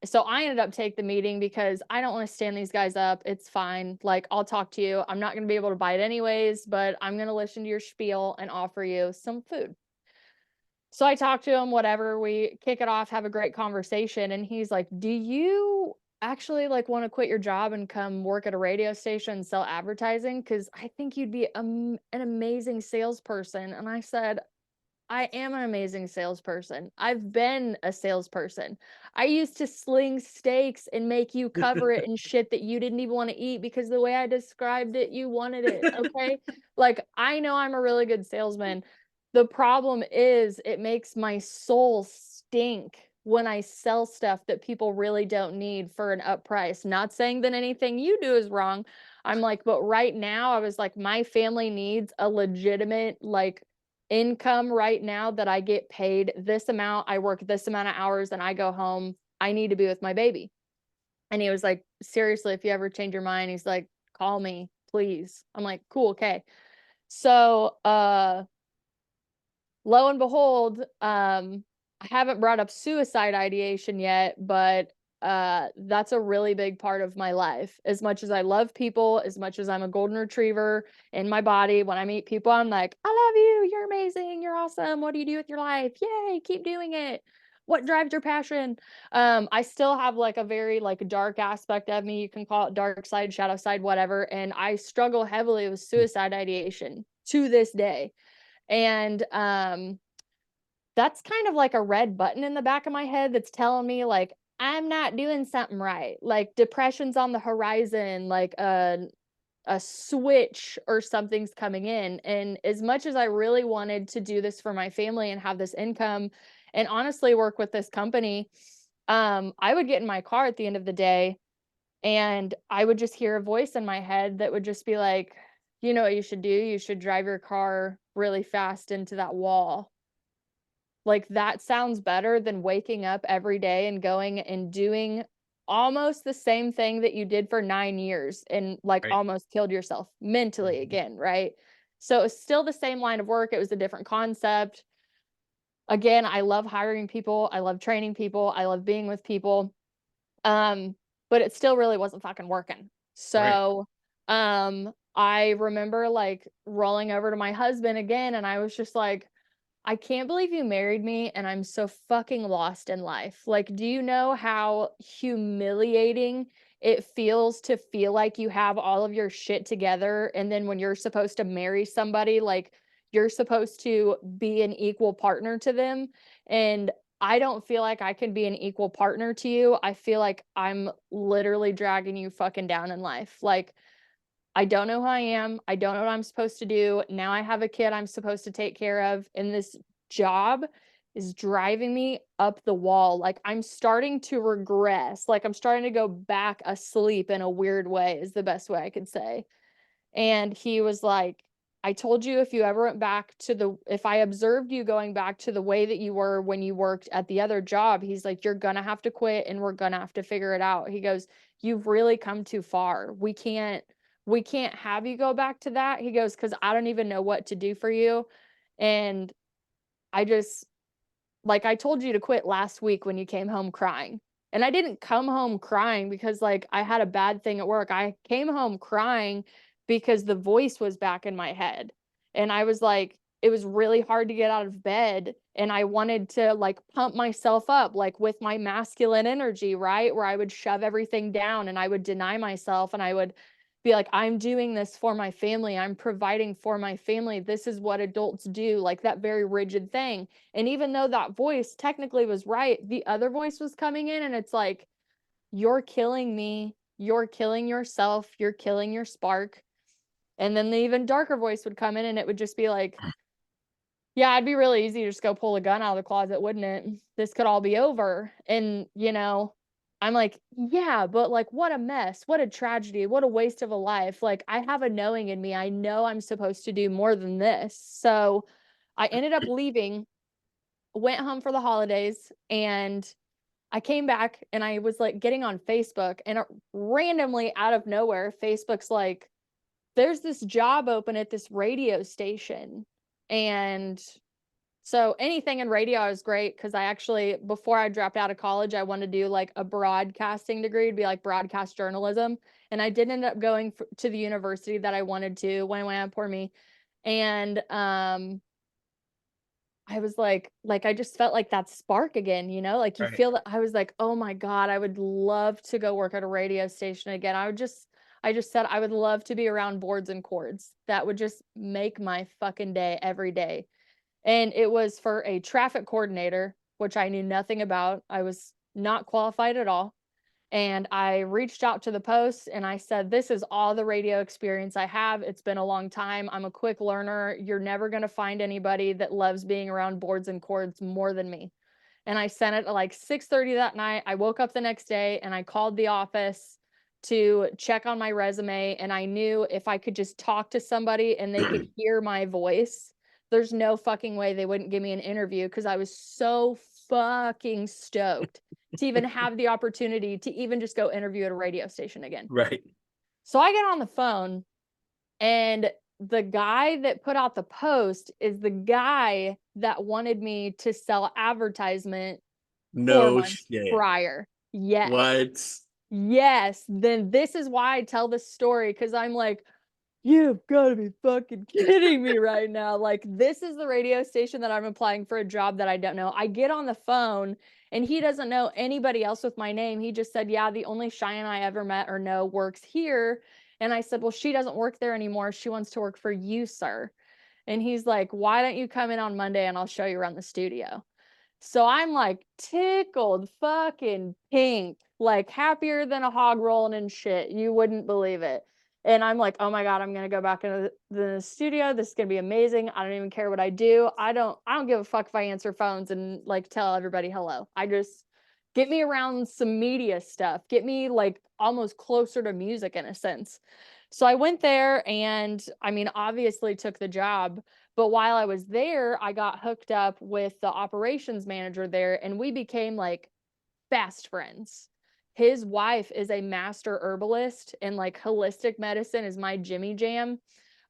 So I ended up taking the meeting, because I don't want to stand these guys up. It's fine. Like, I'll talk to you. I'm not going to be able to buy it anyways, but I'm going to listen to your spiel and offer you some food. So I talk to him, whatever. We kick it off, have a great conversation. And he's like, do you actually like want to quit your job and come work at a radio station and sell advertising? Because I think you'd be an amazing salesperson. And I said, I am an amazing salesperson. I've been a salesperson. I used to sling steaks and make you cover it in shit that you didn't even want to eat, because the way I described it, you wanted it. Okay. Like, I know I'm a really good salesman. The problem is, it makes my soul stink when I sell stuff that people really don't need for an up price. Not saying that anything you do is wrong. I'm like, but right now, I was like, my family needs a legitimate, like, income right now that I get paid this amount, I work this amount of hours, and I go home. I need to be with my baby. And he was like, seriously, if you ever change your mind, he's like, call me, please. I'm like, cool, okay. So lo and behold, I haven't brought up suicide ideation yet, but that's a really big part of my life. As much as I love people, as much as I'm a golden retriever in my body, when I meet people, I'm like, I love you, you're amazing, you're awesome. What do you do with your life? Yay, keep doing it. What drives your passion? I still have like a very like dark aspect of me. You can call it dark side, shadow side, whatever. And I struggle heavily with suicide ideation to this day. And that's kind of like a red button in the back of my head that's telling me like I'm not doing something right. Like depression's on the horizon, like a switch or something's coming in. And as much as I really wanted to do this for my family and have this income and honestly work with this company, I would get in my car at the end of the day and I would just hear a voice in my head that would just be like, you know what you should do? You should drive your car really fast into that wall. Like, that sounds better than waking up every day and going and doing almost the same thing that you did for 9 years and, like, Right. almost killed yourself mentally Mhm. again, right? So, it's still the same line of work, it was a different concept. Again, I love hiring people, I love training people, I love being with people, um, but it still really wasn't fucking working. Right. So, I remember, like, rolling over to my husband again, and I was just like, I can't believe you married me and I'm so fucking lost in life. Like, do you know how humiliating it feels to feel like you have all of your shit together and then when you're supposed to marry somebody, like you're supposed to be an equal partner to them and I don't feel like I can be an equal partner to you. I feel like I'm literally dragging you fucking down in life. Like I don't know who I am. I don't know what I'm supposed to do. Now I have a kid I'm supposed to take care of, and this job is driving me up the wall. Like I'm starting to regress. Like I'm starting to go back asleep in a weird way, is the best way I could say. And he was like, I told you if you ever went back to if I observed you going back to the way that you were when you worked at the other job, he's like, you're gonna have to quit and we're gonna have to figure it out. He goes, you've really come too far. We can't have you go back to that. He goes, because I don't even know what to do for you. And I just like, I told you to quit last week when you came home crying. And I didn't come home crying because, like, I had a bad thing at work. I came home crying because the voice was back in my head. And I was like, it was really hard to get out of bed. And I wanted to, like, pump myself up, like, with my masculine energy, right? Where I would shove everything down and I would deny myself and I would be like, I'm doing this for my family. I'm providing for my family. This is what adults do, like that very rigid thing. And even though that voice technically was right, the other voice was coming in and it's like, you're killing me. You're killing yourself. You're killing your spark. And then the even darker voice would come in and it would just be like, yeah, it'd be really easy to just go pull a gun out of the closet, wouldn't it? This could all be over. And, I'm like, yeah, but like, what a mess. What a tragedy. What a waste of a life. Like, I have a knowing in me. I know I'm supposed to do more than this. So I ended up leaving, went home for the holidays, and I came back and I was like getting on Facebook, and randomly out of nowhere, Facebook's like, there's this job open at this radio station. And so anything in radio is great because I actually, before I dropped out of college, I wanted to do like a broadcasting degree, to be like broadcast journalism. And I did end up going to the university that I wanted to. When poor me. And I was like I just felt like that spark again, like you Right. feel that I was like, oh my God, I would love to go work at a radio station again. I just said I would love to be around boards and cords. That would just make my fucking day every day. And it was for a traffic coordinator, which I knew nothing about. I was not qualified at all. And I reached out to the post and I said, this is all the radio experience I have. It's been a long time. I'm a quick learner. You're never going to find anybody that loves being around boards and cords more than me. And I sent it at like 6:30 that night. I woke up the next day and I called the office to check on my resume, and I knew if I could just talk to somebody and they could hear my voice, there's no fucking way they wouldn't give me an interview, because I was so fucking stoked to even have the opportunity to even just go interview at a radio station again. Right. So I get on the phone, and the guy that put out the post is the guy that wanted me to sell advertisement 4 No months shit. prior. Yes. What? Yes. Then this is why I tell this story, because I'm like, you've got to be fucking kidding me right now. Like, this is the radio station that I'm applying for a job that I don't know. I get on the phone, and he doesn't know anybody else with my name. He just said, yeah, the only Cheyenne I ever met or know works here. And I said, well, she doesn't work there anymore. She wants to work for you, sir. And he's like, why don't you come in on Monday and I'll show you around the studio? So I'm like tickled fucking pink, like happier than a hog rolling in shit. You wouldn't believe it. And I'm like, oh my God, I'm gonna go back into the studio. This is gonna be amazing. I don't even care what I do. I don't give a fuck if I answer phones and like tell everybody hello. I just get me around some media stuff. Get me like almost closer to music in a sense. So I went there, and I mean, obviously took the job. But while I was there, I got hooked up with the operations manager there, and we became like fast friends. His wife is a master herbalist, and like holistic medicine is my Jimmy jam.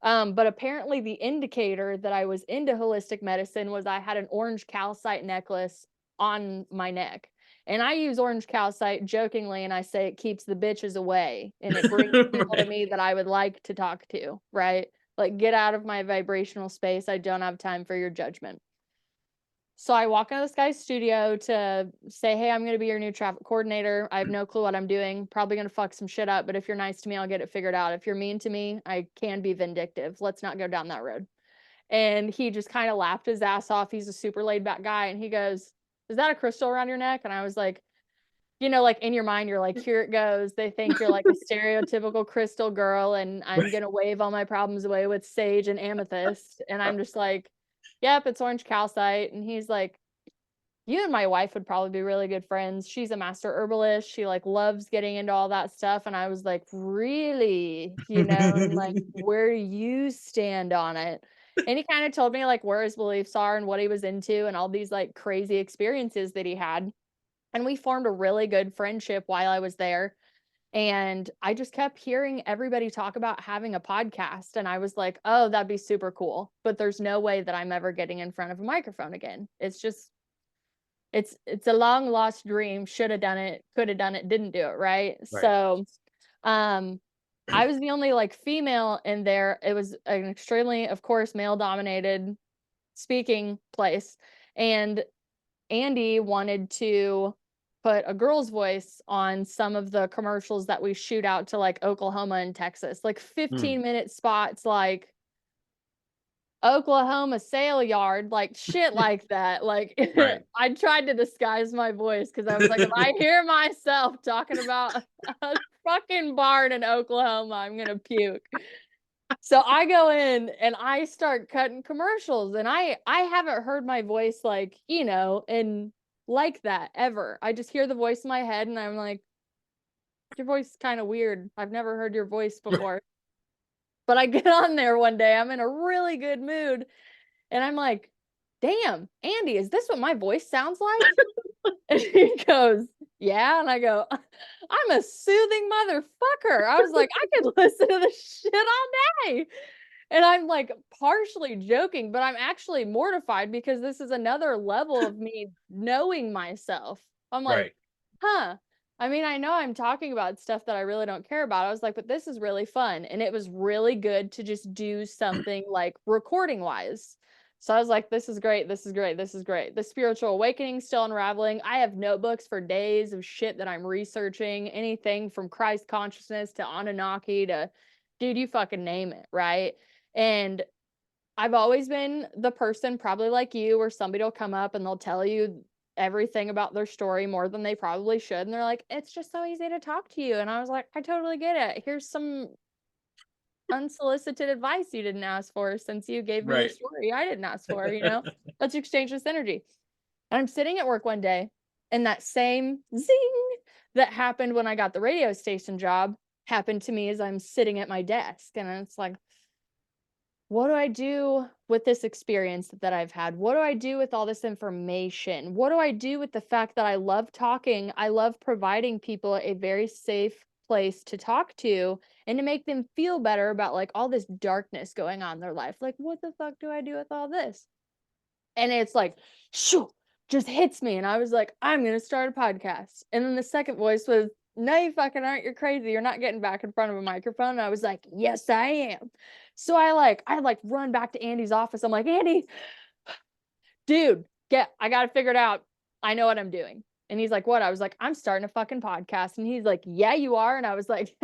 But apparently the indicator that I was into holistic medicine was I had an orange calcite necklace on my neck. And I use orange calcite jokingly, and I say it keeps the bitches away, and it brings people to Right. me that I would like to talk to, right? Like, get out of my vibrational space. I don't have time for your judgment. So I walk into this guy's studio to say, hey, I'm going to be your new traffic coordinator. I have no clue what I'm doing. Probably going to fuck some shit up. But if you're nice to me, I'll get it figured out. If you're mean to me, I can be vindictive. Let's not go down that road. And he just kind of laughed his ass off. He's a super laid back guy. And he goes, is that a crystal around your neck? And I was like, you know, like in your mind, you're like, here it goes. They think you're like a stereotypical crystal girl, and I'm Right. going to wave all my problems away with sage and amethyst. And I'm just like, yep, it's orange calcite. And he's like, you and my wife would probably be really good friends. She's a master herbalist. She like loves getting into all that stuff. And I was like, really? You know, and like, where do you stand on it? And he kind of told me like where his beliefs are and what he was into and all these like crazy experiences that he had. And we formed a really good friendship while I was there. And I just kept hearing everybody talk about having a podcast. And I was like, oh, that'd be super cool. But there's no way that I'm ever getting in front of a microphone again. It's just, it's a long lost dream. Should have done it, could have done it, didn't do it, right? Right. So I was the only like female in there. It was an extremely, of course, male dominated speaking place. And Andy wanted to put a girl's voice on some of the commercials that we shoot out to like Oklahoma and Texas, like 15-minute spots, like Oklahoma sale yard, like shit like that. Like Right. I tried to disguise my voice because I was like, if I hear myself talking about a fucking barn in Oklahoma, I'm gonna puke. So I go in and I start cutting commercials, and I haven't heard my voice like, you know, and like that ever. I just hear the voice in my head and I'm like, your voice is kind of weird. I've never heard your voice before. But I get on there one day, I'm in a really good mood, and I'm like, damn, Andy, is this what my voice sounds like? And he goes, yeah. And I go, I'm a soothing motherfucker. I was like, I could listen to this shit all day. And I'm like partially joking, but I'm actually mortified because this is another level of me knowing myself. I'm like, Right. huh. I mean, I know I'm talking about stuff that I really don't care about. I was like, but this is really fun. And it was really good to just do something like recording wise. So I was like, this is great. This is great. This is great. The spiritual awakening still unraveling. I have notebooks for days of shit that I'm researching, anything from Christ consciousness to Anunnaki to, dude, you fucking name it. Right. And I've always been the person, probably like you, where somebody will come up and they'll tell you everything about their story more than they probably should. And they're like, it's just so easy to talk to you. And I was like, I totally get it. Here's some unsolicited advice you didn't ask for, since you gave me a Right. story I didn't ask for, you know? Let's exchange this energy. And I'm sitting at work one day, and that same zing that happened when I got the radio station job happened to me as I'm sitting at my desk. And it's like, what do I do with this experience that I've had? What do I do with all this information? What do I do with the fact that I love talking? I love providing people a very safe place to talk to and to make them feel better about like all this darkness going on in their life. Like, what the fuck do I do with all this? And it's like, shoo, just hits me. And I was like, I'm going to start a podcast. And then the second voice was, no, you fucking aren't. You're crazy. You're not getting back in front of a microphone. And I was like, yes, I am. So I run back to Andy's office. I'm like, Andy, dude, I got to figure it out. I know what I'm doing. And he's like, what? I was like, I'm starting a fucking podcast. And he's like, yeah, you are. And I was like,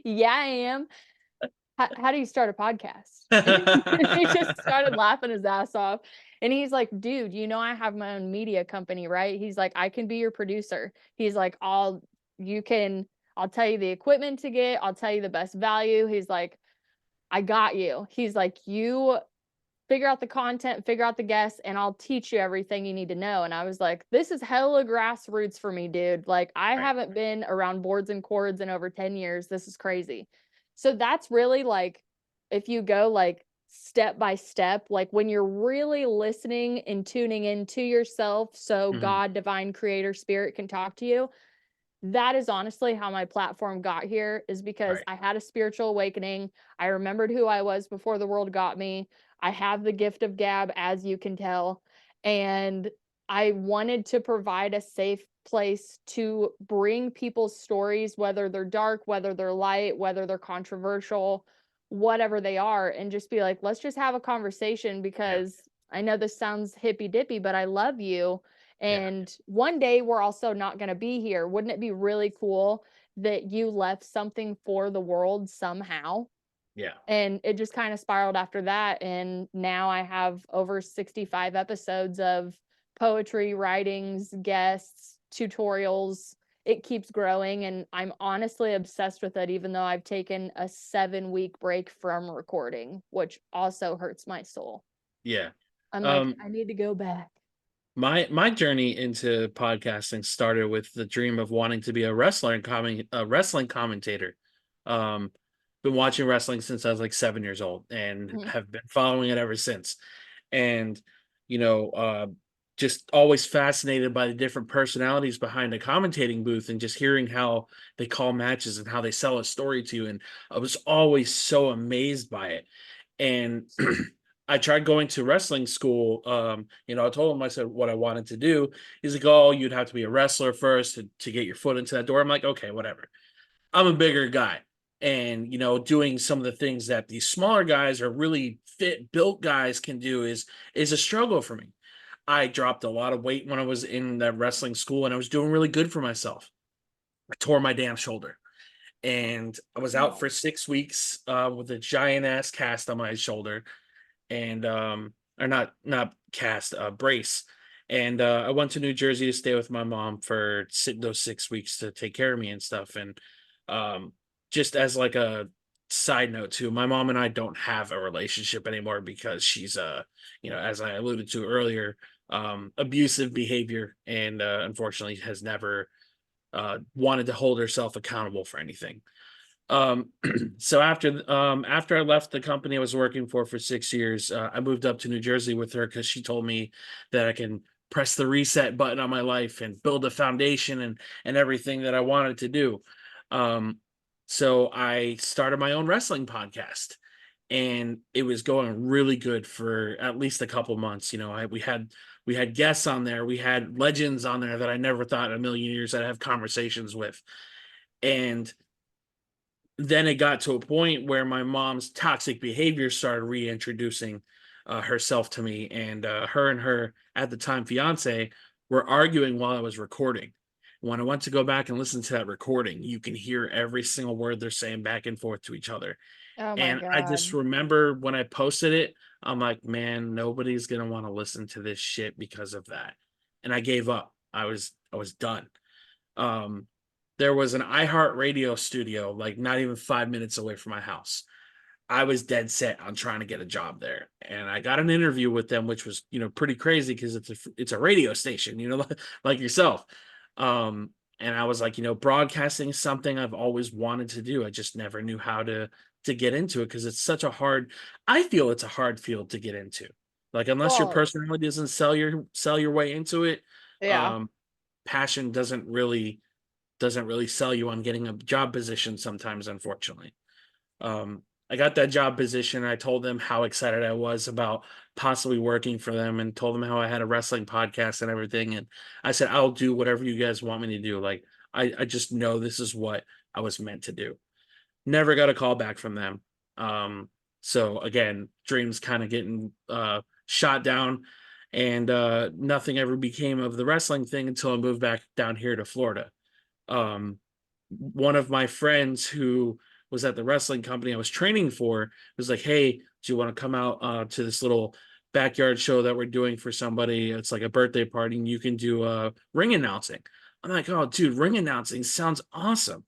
yeah, I am. How do you start a podcast? He just started laughing his ass off. And he's like, dude, you know, I have my own media company, right? He's like, I can be your producer. He's like, I'll tell you the equipment to get. I'll tell you the best value. He's like, I got you. He's like, you figure out the content, figure out the guests, and I'll teach you everything you need to know. And I was like, this is hella grassroots for me, dude. Like, I Right. haven't been around boards and cords in over 10 years. This is crazy. So that's really like, if you go like step by step, like when you're really listening and tuning into yourself, so Mhm. God, divine creator, spirit can talk to you. That is honestly how my platform got here, is because Right. I had a spiritual awakening. I remembered who I was before the world got me. I have the gift of gab, as you can tell. And I wanted to provide a safe place to bring people's stories, whether they're dark, whether they're light, whether they're controversial, whatever they are, and just be like, let's just have a conversation, Yeah. because I know this sounds hippy dippy, but I love you. Yeah. And one day we're also not going to be here. Wouldn't it be really cool that you left something for the world somehow? Yeah. And it just kind of spiraled after that. And now I have over 65 episodes of poetry, writings, guests, tutorials. It keeps growing. And I'm honestly obsessed with it, even though I've taken a 7-week break from recording, which also hurts my soul. Yeah. I'm like, Um, I need to go back. my journey into podcasting started with the dream of wanting to be a wrestling commentator. Um, been watching wrestling since I was like 7 years old and Mhm. have been following it ever since. And you know, just always fascinated by the different personalities behind a commentating booth and just hearing how they call matches and how they sell a story to you. And I was always so amazed by it. And I tried going to wrestling school. You know, I told him, I said what I wanted to do. He's like, oh, you'd have to be a wrestler first to get your foot into that door. I'm like, okay, whatever. I'm a bigger guy. And, you know, doing some of the things that these smaller guys or really fit built guys can do is a struggle for me. I dropped a lot of weight when I was in that wrestling school and I was doing really good for myself. I tore my damn shoulder and I was out Oh. for 6 weeks with a giant ass cast on my shoulder and or not cast brace. And I went to New Jersey to stay with my mom for those 6 weeks to take care of me and stuff. And um, just as like a side note too, my mom and I don't have a relationship anymore because she's you know, as I alluded to earlier, abusive behavior and unfortunately has never wanted to hold herself accountable for anything. Um, so after I left the company I was working for 6 years, I moved up to New Jersey with her because she told me that I can press the reset button on my life and build a foundation and everything that I wanted to do. Um, so I started my own wrestling podcast, and it was going really good for at least a couple months. You know, we had guests on there, we had legends on there that I never thought in a million years I'd have conversations with, and then it got to a point where my mom's toxic behavior started reintroducing herself to me, and her at the time fiance were arguing while I was recording. When I went to go back and listen to that recording, you can hear every single word they're saying back and forth to each other. Oh my And I just God. remember when I posted it, I'm like, man, nobody's gonna want to listen to this shit because of that. And I gave up. I was done. Um, there was an iHeart radio studio like not even 5 minutes away from my house. I was dead set on trying to get a job there, and I got an interview with them, which was, you know, pretty crazy because it's a radio station, you know, like yourself. And I was like, broadcasting is something I've always wanted to do. I just never knew how to get into it because it's such a hard. I feel it's a hard field to get into. Like unless your Well, personality doesn't sell your way into it, yeah. um, passion doesn't really sell you on getting a job position sometimes, unfortunately. I got that job position. I told them how excited I was about possibly working for them and told them how I had a wrestling podcast and everything. And I said, I'll do whatever you guys want me to do. Like, I just know this is what I was meant to do. Never got a call back from them. So again, dreams kind of getting shot down, and nothing ever became of the wrestling thing until I moved back down here to Florida. One of my friends who was at the wrestling company I was training for was like, "Hey, do you want to come out to this little backyard show that we're doing for somebody? It's like a birthday party, and you can do ring announcing." I'm like, "Oh, dude, ring announcing sounds awesome."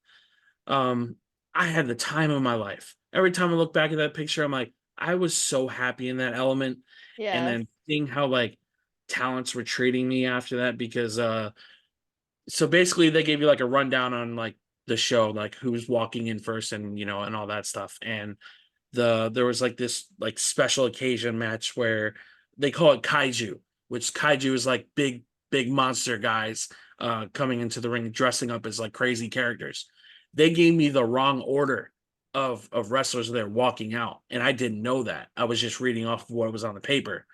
Um, I had the time of my life. Every time I look back at that picture, I'm like, I was so happy in that element. And Yes. then seeing how like talents were treating me after that, because so basically they gave you like a rundown on like the show, like who's walking in first and and all that stuff. And there was like this like special occasion match where they call it kaiju, which kaiju is like big monster guys coming into the ring dressing up as like crazy characters. They gave me the wrong order of wrestlers there walking out, and I didn't know that. I was just reading off of what was on the paper,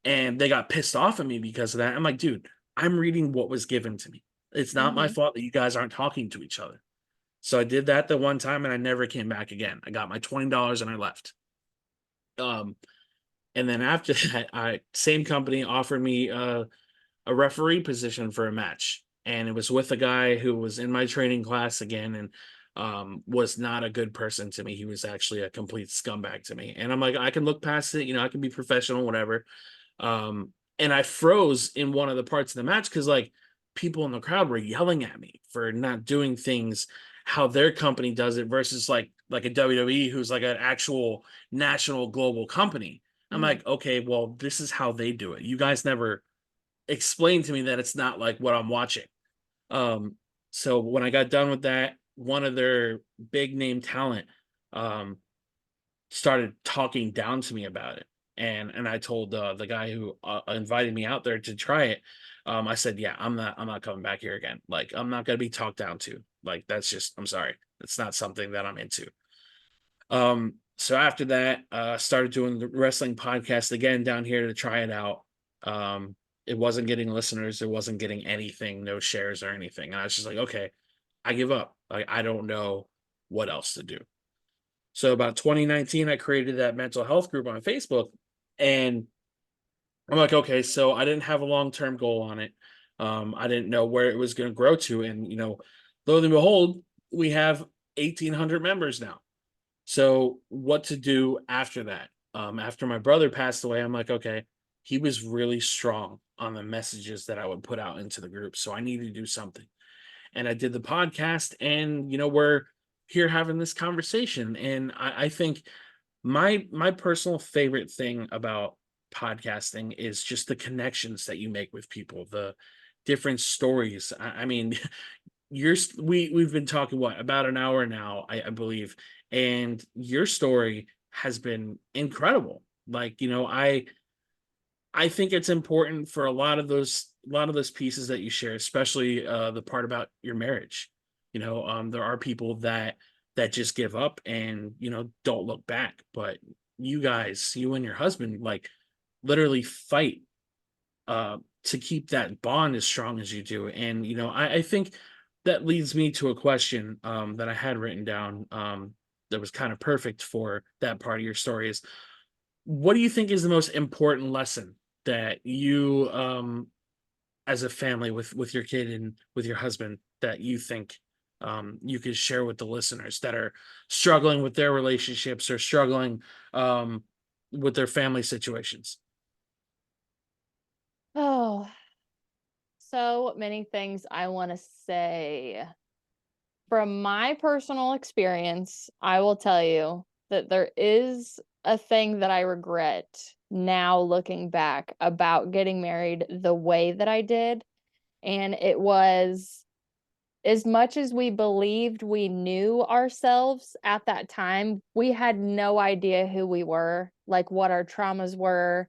and they got pissed off at me because of that. I'm like, dude, I'm reading what was given to me. It's not my Hmm. fault that you guys aren't talking to each other. So I did that the one time and I never came back again. I got my $20 and I left. Um, and then after that, I same company offered me a referee position for a match, and it was with a guy who was in my training class again, and was not a good person to me. He was actually a complete scumbag to me, and I'm like, I can look past it. I can be professional, whatever. And I froze in one of the parts of the match because like people in the crowd were yelling at me for not doing things how their company does it versus like a WWE who's like an actual national global company. I'm Hmm. like, okay, well, this is how they do it. You guys never explained to me that it's not like what I'm watching. Um, so when I got done with that, one of their big name talent um started talking down to me about it. And I told the guy who invited me out there to try it. I said, "Yeah, I'm not coming back here again. Like, I'm not gonna be talked down to. Like, that's just, I'm sorry, it's not something that I'm into." So after that, started doing the wrestling podcast again down here to try it out. It wasn't getting listeners, it wasn't getting anything, no shares or anything. And I was just like, okay, I give up. Like, I don't know what else to do. So about 2019, I created that mental health group on Facebook, and I'm like, okay, so I didn't have a long-term goal on it. I didn't know where it was going to grow to, and lo and behold, we have 1,800 members now. So what to do after that? After my brother passed away, I'm like, okay, he was really strong on the messages that I would put out into the group, so I needed to do something. And I did the podcast, and we're here having this conversation. And I think my personal favorite thing about podcasting is just the connections that you make with people, the different stories. I mean, we've been talking what about an hour now, I believe, and your story has been incredible. Like, I think it's important for a lot of those pieces that you share, especially the part about your marriage. There are people that just give up and don't look back, but you guys, you and your husband, like literally fight to keep that bond as strong as you do. And I think that leads me to a question that I had written down that was kind of perfect for that part of your story is, what do you think is the most important lesson that you as a family with your kid and with your husband that you think you could share with the listeners that are struggling with their relationships or struggling um, with their family situations? Oh, so many things I want to say. From my personal experience, I will tell you that there is a thing that I regret now looking back about getting married the way that I did. And it was as much as we believed we knew ourselves at that time, we had no idea who we were, like what our traumas were,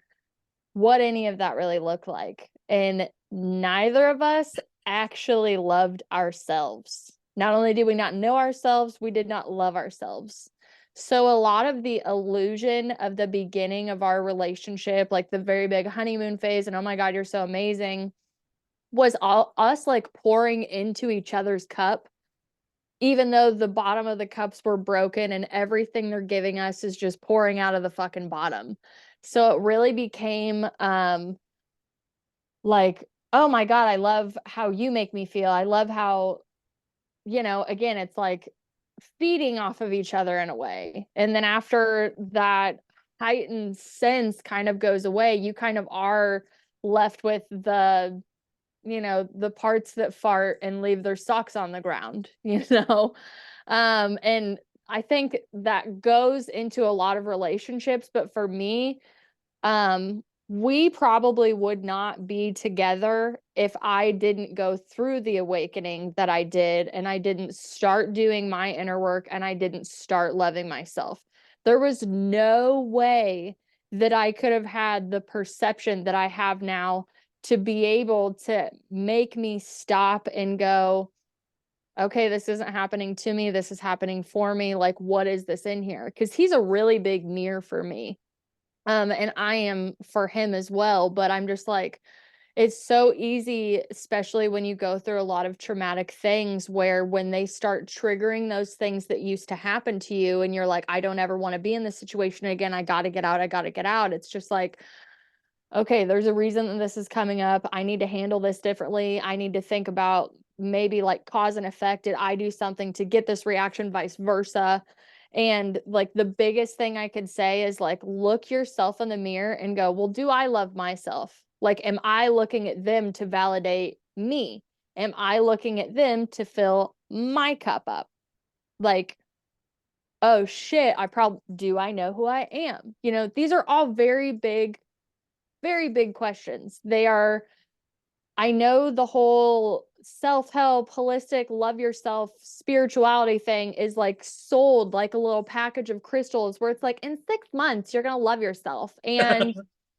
what any of that really looked like. And neither of us actually loved ourselves. Not only did we not know ourselves, we did not love ourselves. So a lot of the illusion of the beginning of our relationship, like the very big honeymoon phase, and oh my God, you're so amazing, was all us like pouring into each other's cup, even though the bottom of the cups were broken and everything they're giving us is just pouring out of the fucking bottom. So it really became like, oh my God, I love how you make me feel. I love how, again, it's like feeding off of each other in a way. And then after that heightened sense kind of goes away, you kind of are left with the parts that fart and leave their socks on the ground, and I think that goes into a lot of relationships, but for me, we probably would not be together if I didn't go through the awakening that I did, and I didn't start doing my inner work, and I didn't start loving myself. There was no way that I could have had the perception that I have now to be able to make me stop and go, okay, this isn't happening to me. This is happening for me. Like, what is this in here? Because he's a really big mirror for me. And I am for him as well. But I'm just like, it's so easy, especially when you go through a lot of traumatic things, where when they start triggering those things that used to happen to you, and you're like, I don't ever want to be in this situation again. I got to get out. I got to get out. It's just like, okay, there's a reason that this is coming up. I need to handle this differently. I need to think about maybe like cause and effect. Did I do something to get this reaction, vice versa? And like the biggest thing I could say is like, look yourself in the mirror and go, well, do I love myself? Like, am I looking at them to validate me? Am I looking at them to fill my cup up? Like, oh shit, do I know who I am? These are all very big questions. I know the whole self-help, holistic, love yourself, spirituality thing is like sold like a little package of crystals where it's like, in 6 months, you're going to love yourself and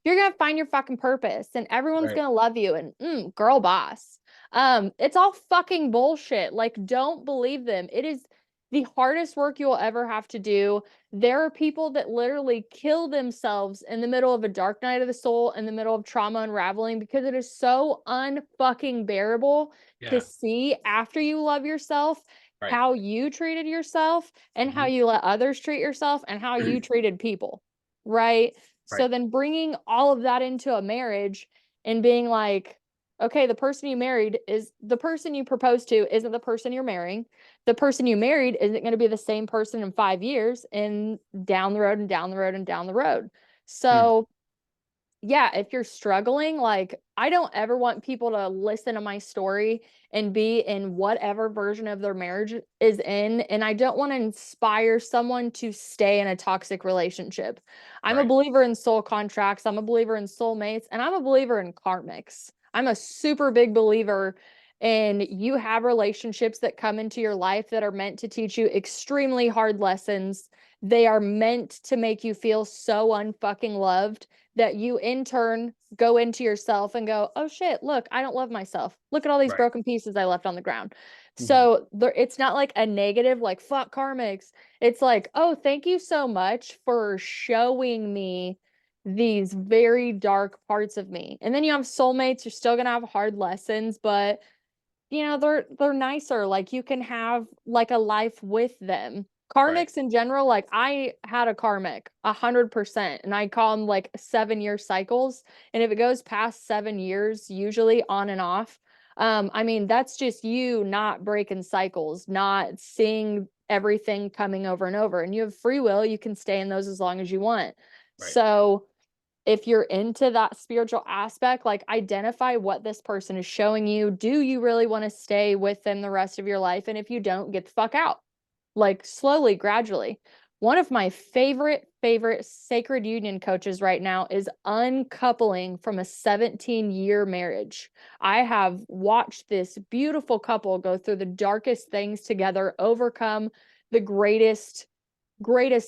you're going to find your fucking purpose and everyone's Right. going to love you and girl boss. It's all fucking bullshit. Like, don't believe them. It is the hardest work you'll ever have to do. There are people that literally kill themselves in the middle of a dark night of the soul, in the middle of trauma unraveling, because it is so unfucking bearable to Yeah. see after you love yourself Right. how you treated yourself and how Mhm. you let others treat yourself and how you treated people. Right. Right. So then bringing all of that into a marriage and being like, okay, the person you married is the person you proposed to, isn't the person you're marrying. The person you married isn't going to be the same person in 5 years, and down the road and down the road and down the road. Hmm. So yeah, if you're struggling, like, I don't ever want people to listen to my story and be in whatever version of their marriage is in. And I don't want to inspire someone to stay in a toxic relationship. I'm a Right. believer in soul contracts, I'm a believer in soulmates, and I'm a believer in karmics. I'm a super big believer in you have relationships that come into your life that are meant to teach you extremely hard lessons. They are meant to make you feel so unfucking loved that you in turn go into yourself and go, oh shit, look, I don't love myself. Look at all these Right. broken pieces I left on the ground. Mhm. So it's not like a negative, like fuck karmics. It's like, oh, thank you so much for showing me these very dark parts of me. And then you have soulmates, you're still gonna have hard lessons, but they're nicer. Like, you can have like a life with them. Right. Karmics in general, like I had a karmic 100%, and I call them like 7 year cycles. And if it goes past 7 years, usually on and off, I mean, that's just you not breaking cycles, not seeing everything coming over and over. And you have free will, you can stay in those as long as you want. Right. So if you're into that spiritual aspect, like, identify what this person is showing you. Do you really want to stay with them the rest of your life? And if you don't, get the fuck out. Like, slowly, gradually. One of my favorite sacred union coaches right now is uncoupling from a 17-year marriage. I have watched this beautiful couple go through the darkest things together, overcome the greatest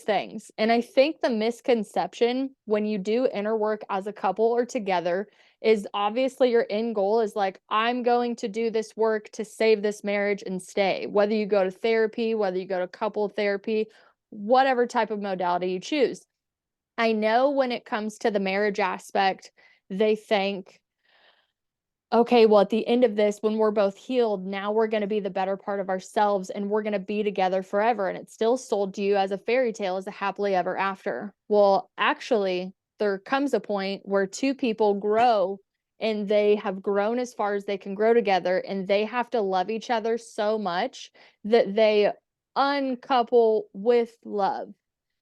things. And I think the misconception when you do inner work as a couple or together is obviously your end goal is like, I'm going to do this work to save this marriage and stay. Whether you go to therapy, whether you go to couple therapy, whatever type of modality you choose. I know when it comes to the marriage aspect, they think, okay, well, at the end of this, when we're both healed, now we're going to be the better part of ourselves and we're going to be together forever. And it's still sold to you as a fairy tale, as a happily ever after. Well, actually, there comes a point where two people grow and they have grown as far as they can grow together, and they have to love each other so much that they uncouple with love.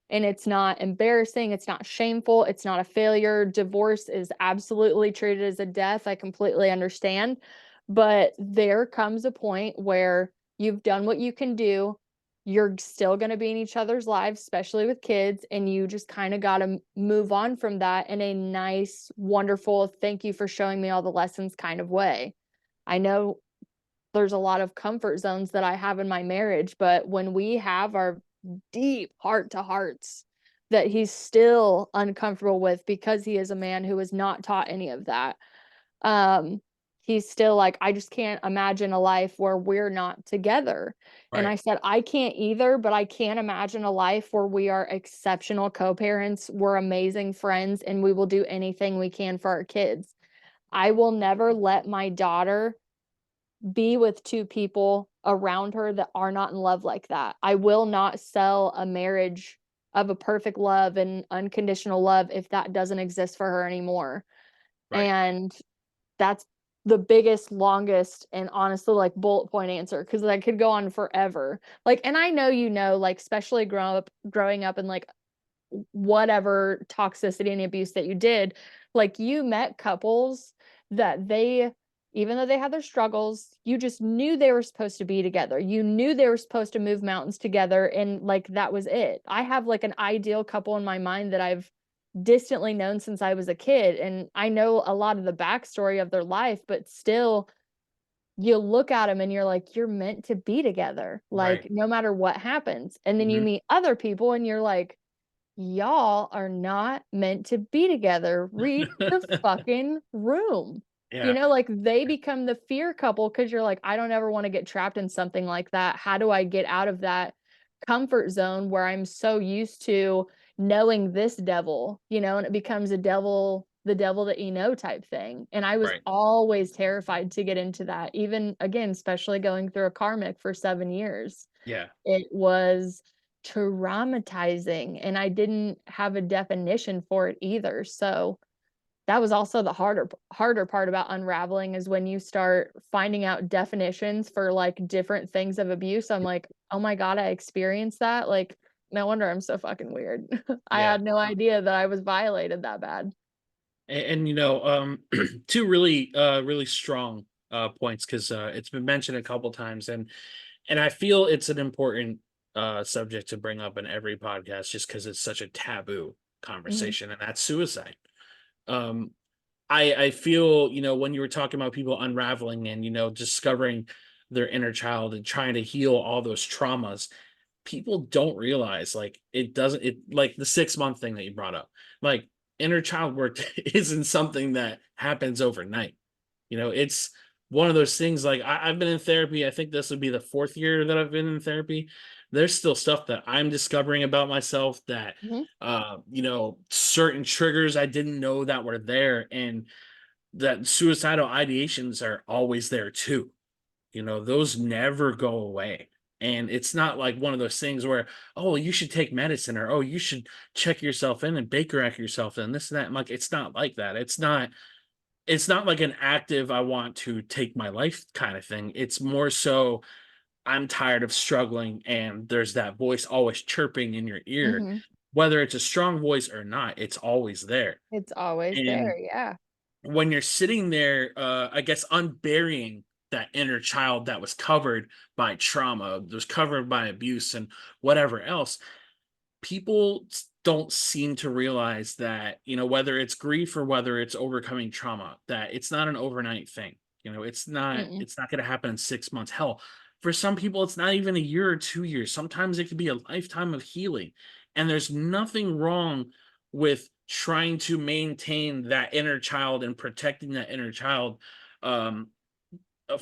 And it's not embarrassing, it's not shameful, it's not a failure. Divorce is absolutely treated as a death. I completely understand. But there comes a point where you've done what you can do. You're still going to be in each other's lives, especially with kids, and you just kind of got to move on from that in a nice, wonderful, thank you for showing me all the lessons kind of way. I know there's a lot of comfort zones that I have in my marriage, but when we have our deep heart to hearts that he's still uncomfortable with because he is a man who was not taught any of that, um he's still like, I just can't imagine a life where we're not together. And Right. I said, I can't either, but I can imagine a life where we are exceptional co-parents, we're amazing friends, and we will do anything we can for our kids. I will never let my daughter be with two people around her that are not in love like that. I will not sell a marriage of a perfect love and unconditional love if that doesn't exist for her anymore. Right. And that's the biggest, longest, and honestly, like, bullet point answer, because I could go on forever. Like, and I know, like, especially growing up in like whatever toxicity and abuse that you did, like, you met couples that they, even though they had their struggles, you just knew they were supposed to be together. You knew they were supposed to move mountains together, and like that was it. I have like an ideal couple in my mind that I've distantly known since I was a kid, and I know a lot of the backstory of their life, but still you look at them and you're like, you're meant to be together, Right. like no matter what happens. And then you Hmm. meet other people and you're like, y'all are not meant to be together. Read the fucking room. Yeah. Like, they become the fear couple because you're like, I don't ever want to get trapped in something like that. How do I get out of that comfort zone where I'm so used to knowing this devil, and it becomes the devil that type thing. And I was Right. always terrified to get into that, even again, especially going through a karmic for 7 years. Yeah. It was traumatizing, and I didn't have a definition for it either. So that was also the harder part about unraveling, is when you start finding out definitions for like different things of abuse. I'm like, oh my God, I experienced that. Like, no wonder I'm so fucking weird. I Yeah. had no idea that I was violated that bad. And two really really strong points, because it's been mentioned a couple times, and I feel it's an important subject to bring up in every podcast, just because it's such a taboo Mhm. conversation, and that's suicide. um I feel, when you were talking about people unraveling and, discovering their inner child and trying to heal all those traumas, people don't realize, like, it like the 6-month thing that you brought up, like, inner child work isn't something that happens overnight. It's one of those things. Like, I've been in therapy. I think this would be the 4th year that I've been in therapy. There's still stuff that I'm discovering about myself, that Mhm. certain triggers I didn't know that were there, and that suicidal ideations are always there too. Those never go away. And it's not like one of those things where, oh, you should take medicine, or, oh, you should check yourself in and Baker act yourself in, this and that. Like, it's not like that. It's not like an active, I want to take my life kind of thing. It's more so, I'm tired of struggling, and there's that voice always chirping in your ear. Mhm. Whether it's a strong voice or not, it's always there. It's always And there. Yeah. when you're sitting there, I guess, unburying that inner child that was covered by trauma, was covered by abuse and whatever else, people don't seem to realize that, whether it's grief or whether it's overcoming trauma, that it's not an overnight thing. Mm-mm. It's not going to happen in 6 months. Hell, for some people, it's not even a year or 2 years. Sometimes it could be a lifetime of healing. And there's nothing wrong with trying to maintain that inner child and protecting that inner child, um,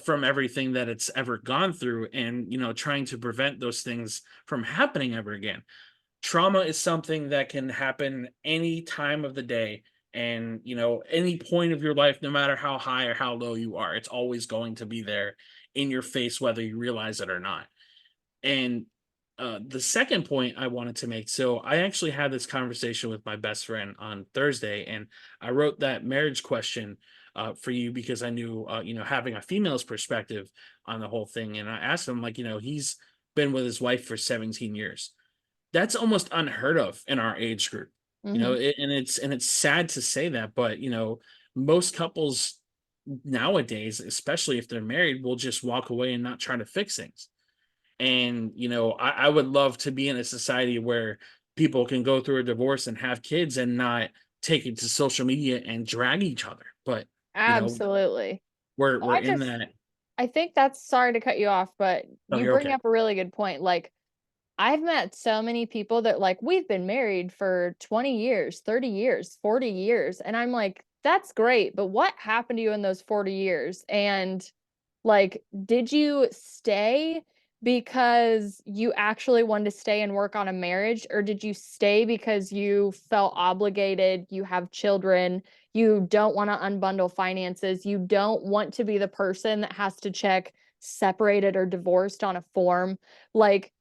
from everything that it's ever gone through, and trying to prevent those things from happening ever again. Trauma is something that can happen any time of the day, and any point of your life, no matter how high or how low you are, it's always going to be there in your face, whether you realize it or not. And the second point I wanted to make, so I actually had this conversation with my best friend on Thursday, and I wrote that marriage question for you because I knew, having a female's perspective on the whole thing. And I asked him, like, he's been with his wife for 17 years. That's almost unheard of in our age group. Mm-hmm. And it's sad to say that, but most couples nowadays, especially if they're married, will just walk away and not try to fix things. And I would love to be in a society where people can go through a divorce and have kids and not take it to social media and drag each other. But you know Absolutely. we're I in just that. I think that's, sorry to cut you off, but Oh, you you're bring okay. up a really good point. Like, I've met so many people that, like, we've been married for 20 years, 30 years, 40 years. And I'm like, that's great. But what happened to you in those 40 years? And like, did you stay because you actually wanted to stay and work on a marriage? Or did you stay because you felt obligated? You have children. You don't want to unbundle finances. You don't want to be the person that has to check separated or divorced on a form. Like,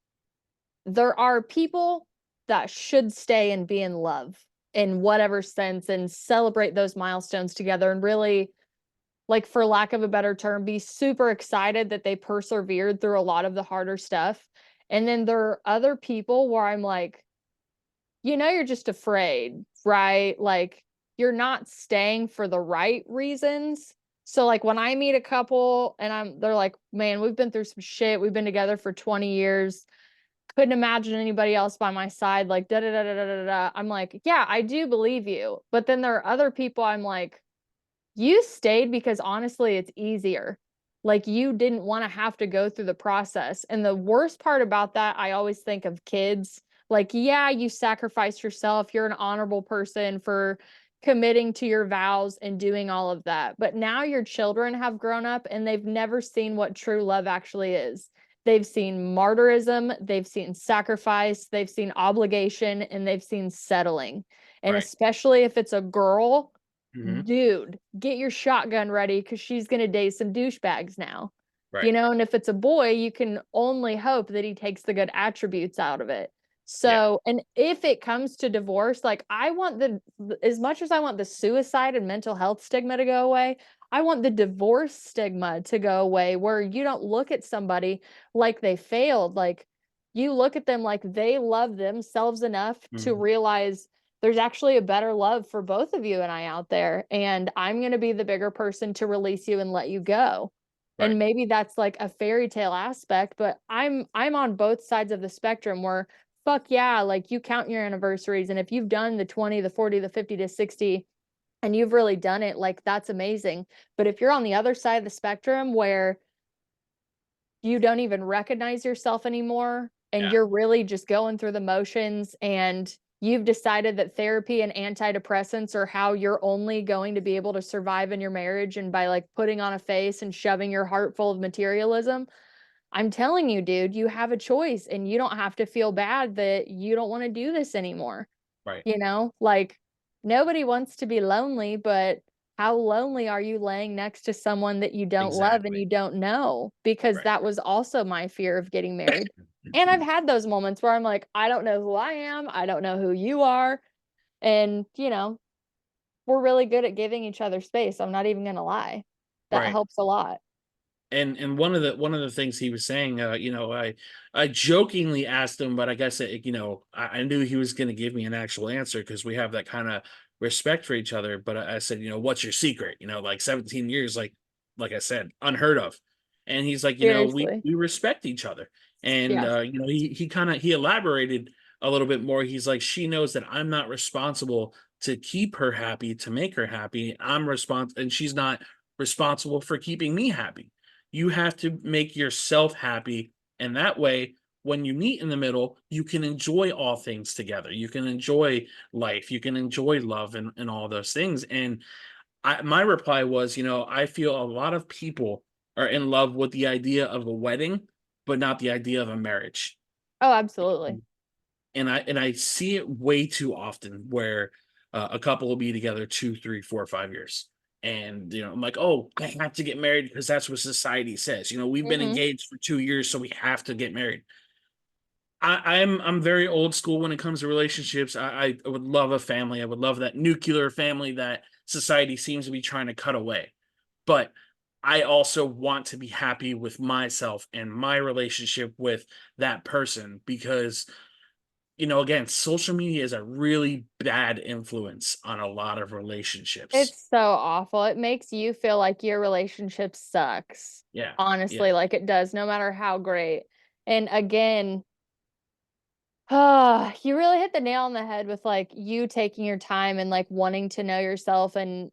there are people that should stay and be in love in whatever sense and celebrate those milestones together and really, like, for lack of a better term, be super excited that they persevered through a lot of the harder stuff. And then there are other people where I'm like, you're just afraid, right? Like, you're not staying for the right reasons. So like when I meet a couple and they're like, man, we've been through some shit. We've been together for 20 years, couldn't imagine anybody else by my side, like da da da da da da da. I'm like, yeah, I do believe you. But then there are other people I'm like, you stayed because honestly, it's easier. Like, you didn't want to have to go through the process. And the worst part about that, I always think of kids. Like, yeah, you sacrificed yourself. You're an honorable person for committing to your vows and doing all of that. But now your children have grown up and they've never seen what true love actually is. They've seen martyrism, they've seen sacrifice, they've seen obligation, and they've seen settling. And Right. especially if it's a girl, Hmm. dude, get your shotgun ready because she's going to date some douchebags now. Right. And if it's a boy, you can only hope that he takes the good attributes out of it. Yeah. So, and if it comes to divorce, like, I want as much as I want the suicide and mental health stigma to go away, I want the divorce stigma to go away, where you don't look at somebody like they failed. Like, you look at them like they love themselves enough to Hmm. realize there's actually a better love for both of you and I out there. And I'm going to be the bigger person to release you and let you go. Right. And maybe that's like a fairy tale aspect, but I'm on both sides of the spectrum where, fuck yeah, like, you count your anniversaries. And if you've done the 20, the 40, the 50 to 60, and you've really done it, like, that's amazing. But if you're on the other side of the spectrum where you don't even recognize yourself anymore and Yeah. you're really just going through the motions, and you've decided that therapy and antidepressants are how you're only going to be able to survive in your marriage, and by like putting on a face and shoving your heart full of materialism, I'm telling you, dude, you have a choice and you don't have to feel bad that you don't want to do this anymore. Right. Like, nobody wants to be lonely, but how lonely are you laying next to someone that you don't love and Exactly. you don't know? Because Right. that was also my fear of getting married. And I've had those moments where I'm like, I don't know who I am. I don't know who you are. And, we're really good at giving each other space. I'm not even going to lie. That Right. helps a lot. And one of the things he was saying, I jokingly asked him, but I guess I knew he was going to give me an actual answer because we have that kind of respect for each other. But I said, what's your secret? Like 17 years, like I said, unheard of. And he's like, we Seriously. we respect each other. And Yeah. he elaborated a little bit more. He's like, she knows that I'm not responsible to keep her happy, to make her happy. And she's not responsible for keeping me happy. You have to make yourself happy. And that way, when you meet in the middle, you can enjoy all things together. You can enjoy life. You can enjoy love and all those things. And my reply was, I feel a lot of people are in love with the idea of a wedding, but not the idea of a marriage. Oh, absolutely. And I see it way too often where a couple will be together 2, 3, 4, 5 years. And I'm like, oh, I have to get married because that's what society says. We've been Mhm. engaged for 2 years, so we have to get married. I'm very old school when it comes to relationships. I would love a family. I would love that nuclear family that society seems to be trying to cut away. But I also want to be happy with myself and my relationship with that person because, again, social media is a really bad influence on a lot of relationships. It's so awful. It makes you feel like your relationship sucks. Yeah. Yeah. Honestly, like it does, no matter how great. And again, you really hit the nail on the head with like you taking your time and like wanting to know yourself. And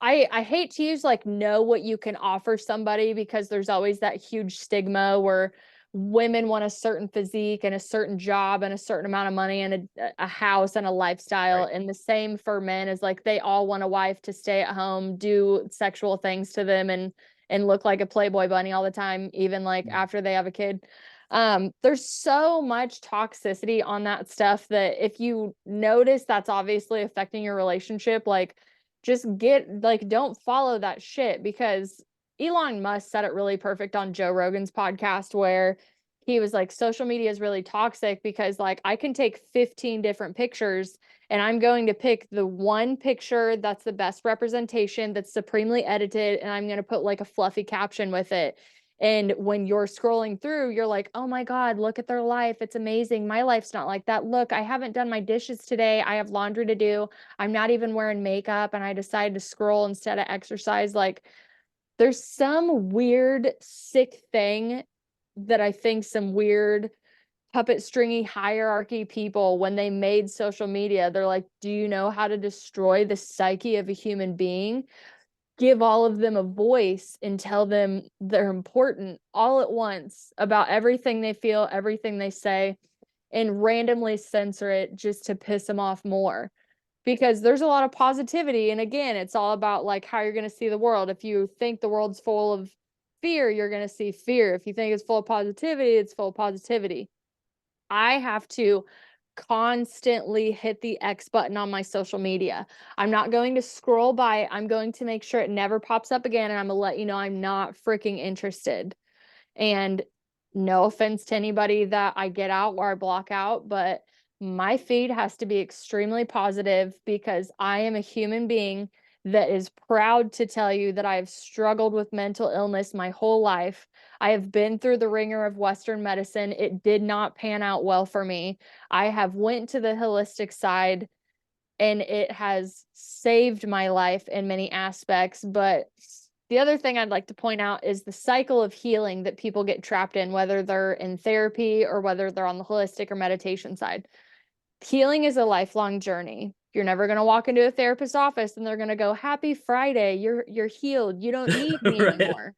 I hate to use like know what you can offer somebody because there's always that huge stigma where women want a certain physique and a certain job and a certain amount of money and a house and a lifestyle. Right. And the same for men is like they all want a wife to stay at home, do sexual things to them and look like a Playboy bunny all the time, even like Mm. after they have a kid. There's so much toxicity on that stuff that if you notice that's obviously affecting your relationship, like just don't follow that shit because Elon Musk said it really perfect on Joe Rogan's podcast where he was like social media is really toxic because like I can take 15 different pictures and I'm going to pick the one picture that's the best representation that's supremely edited and I'm going to put like a fluffy caption with it. And when you're scrolling through, you're like, oh my God, look at their life. It's amazing. My life's not like that. Look, I haven't done my dishes today. I have laundry to do. I'm not even wearing makeup and I decided to scroll instead of exercise. Like there's some weird, sick thing that I think some weird puppet stringy hierarchy people, when they made social media, they're like, do you know how to destroy the psyche of a human being? Give all of them a voice and tell them they're important all at once about everything they feel, everything they say, and randomly censor it just to piss them off more. Because there's a lot of positivity. And again, it's all about like how you're going to see the world. If you think the world's full of fear, you're going to see fear. If you think it's full of positivity, it's full of positivity. I have to constantly hit the X button on my social media. I'm not going to scroll by. I'm going to make sure it never pops up again. And I'm going to let you know I'm not freaking interested. And no offense to anybody that I get out or I block out, but my feed has to be extremely positive because I am a human being that is proud to tell you that I have struggled with mental illness my whole life. I have been through the ringer of Western medicine. It did not pan out well for me. I have went to the holistic side and it has saved my life in many aspects. But the other thing I'd like to point out is the cycle of healing that people get trapped in, whether they're in therapy or whether they're on the holistic or meditation side. Healing is a lifelong journey. You're never going to walk into a therapist's office and they're going to go, "Happy Friday, you're healed. You don't need me Right. anymore."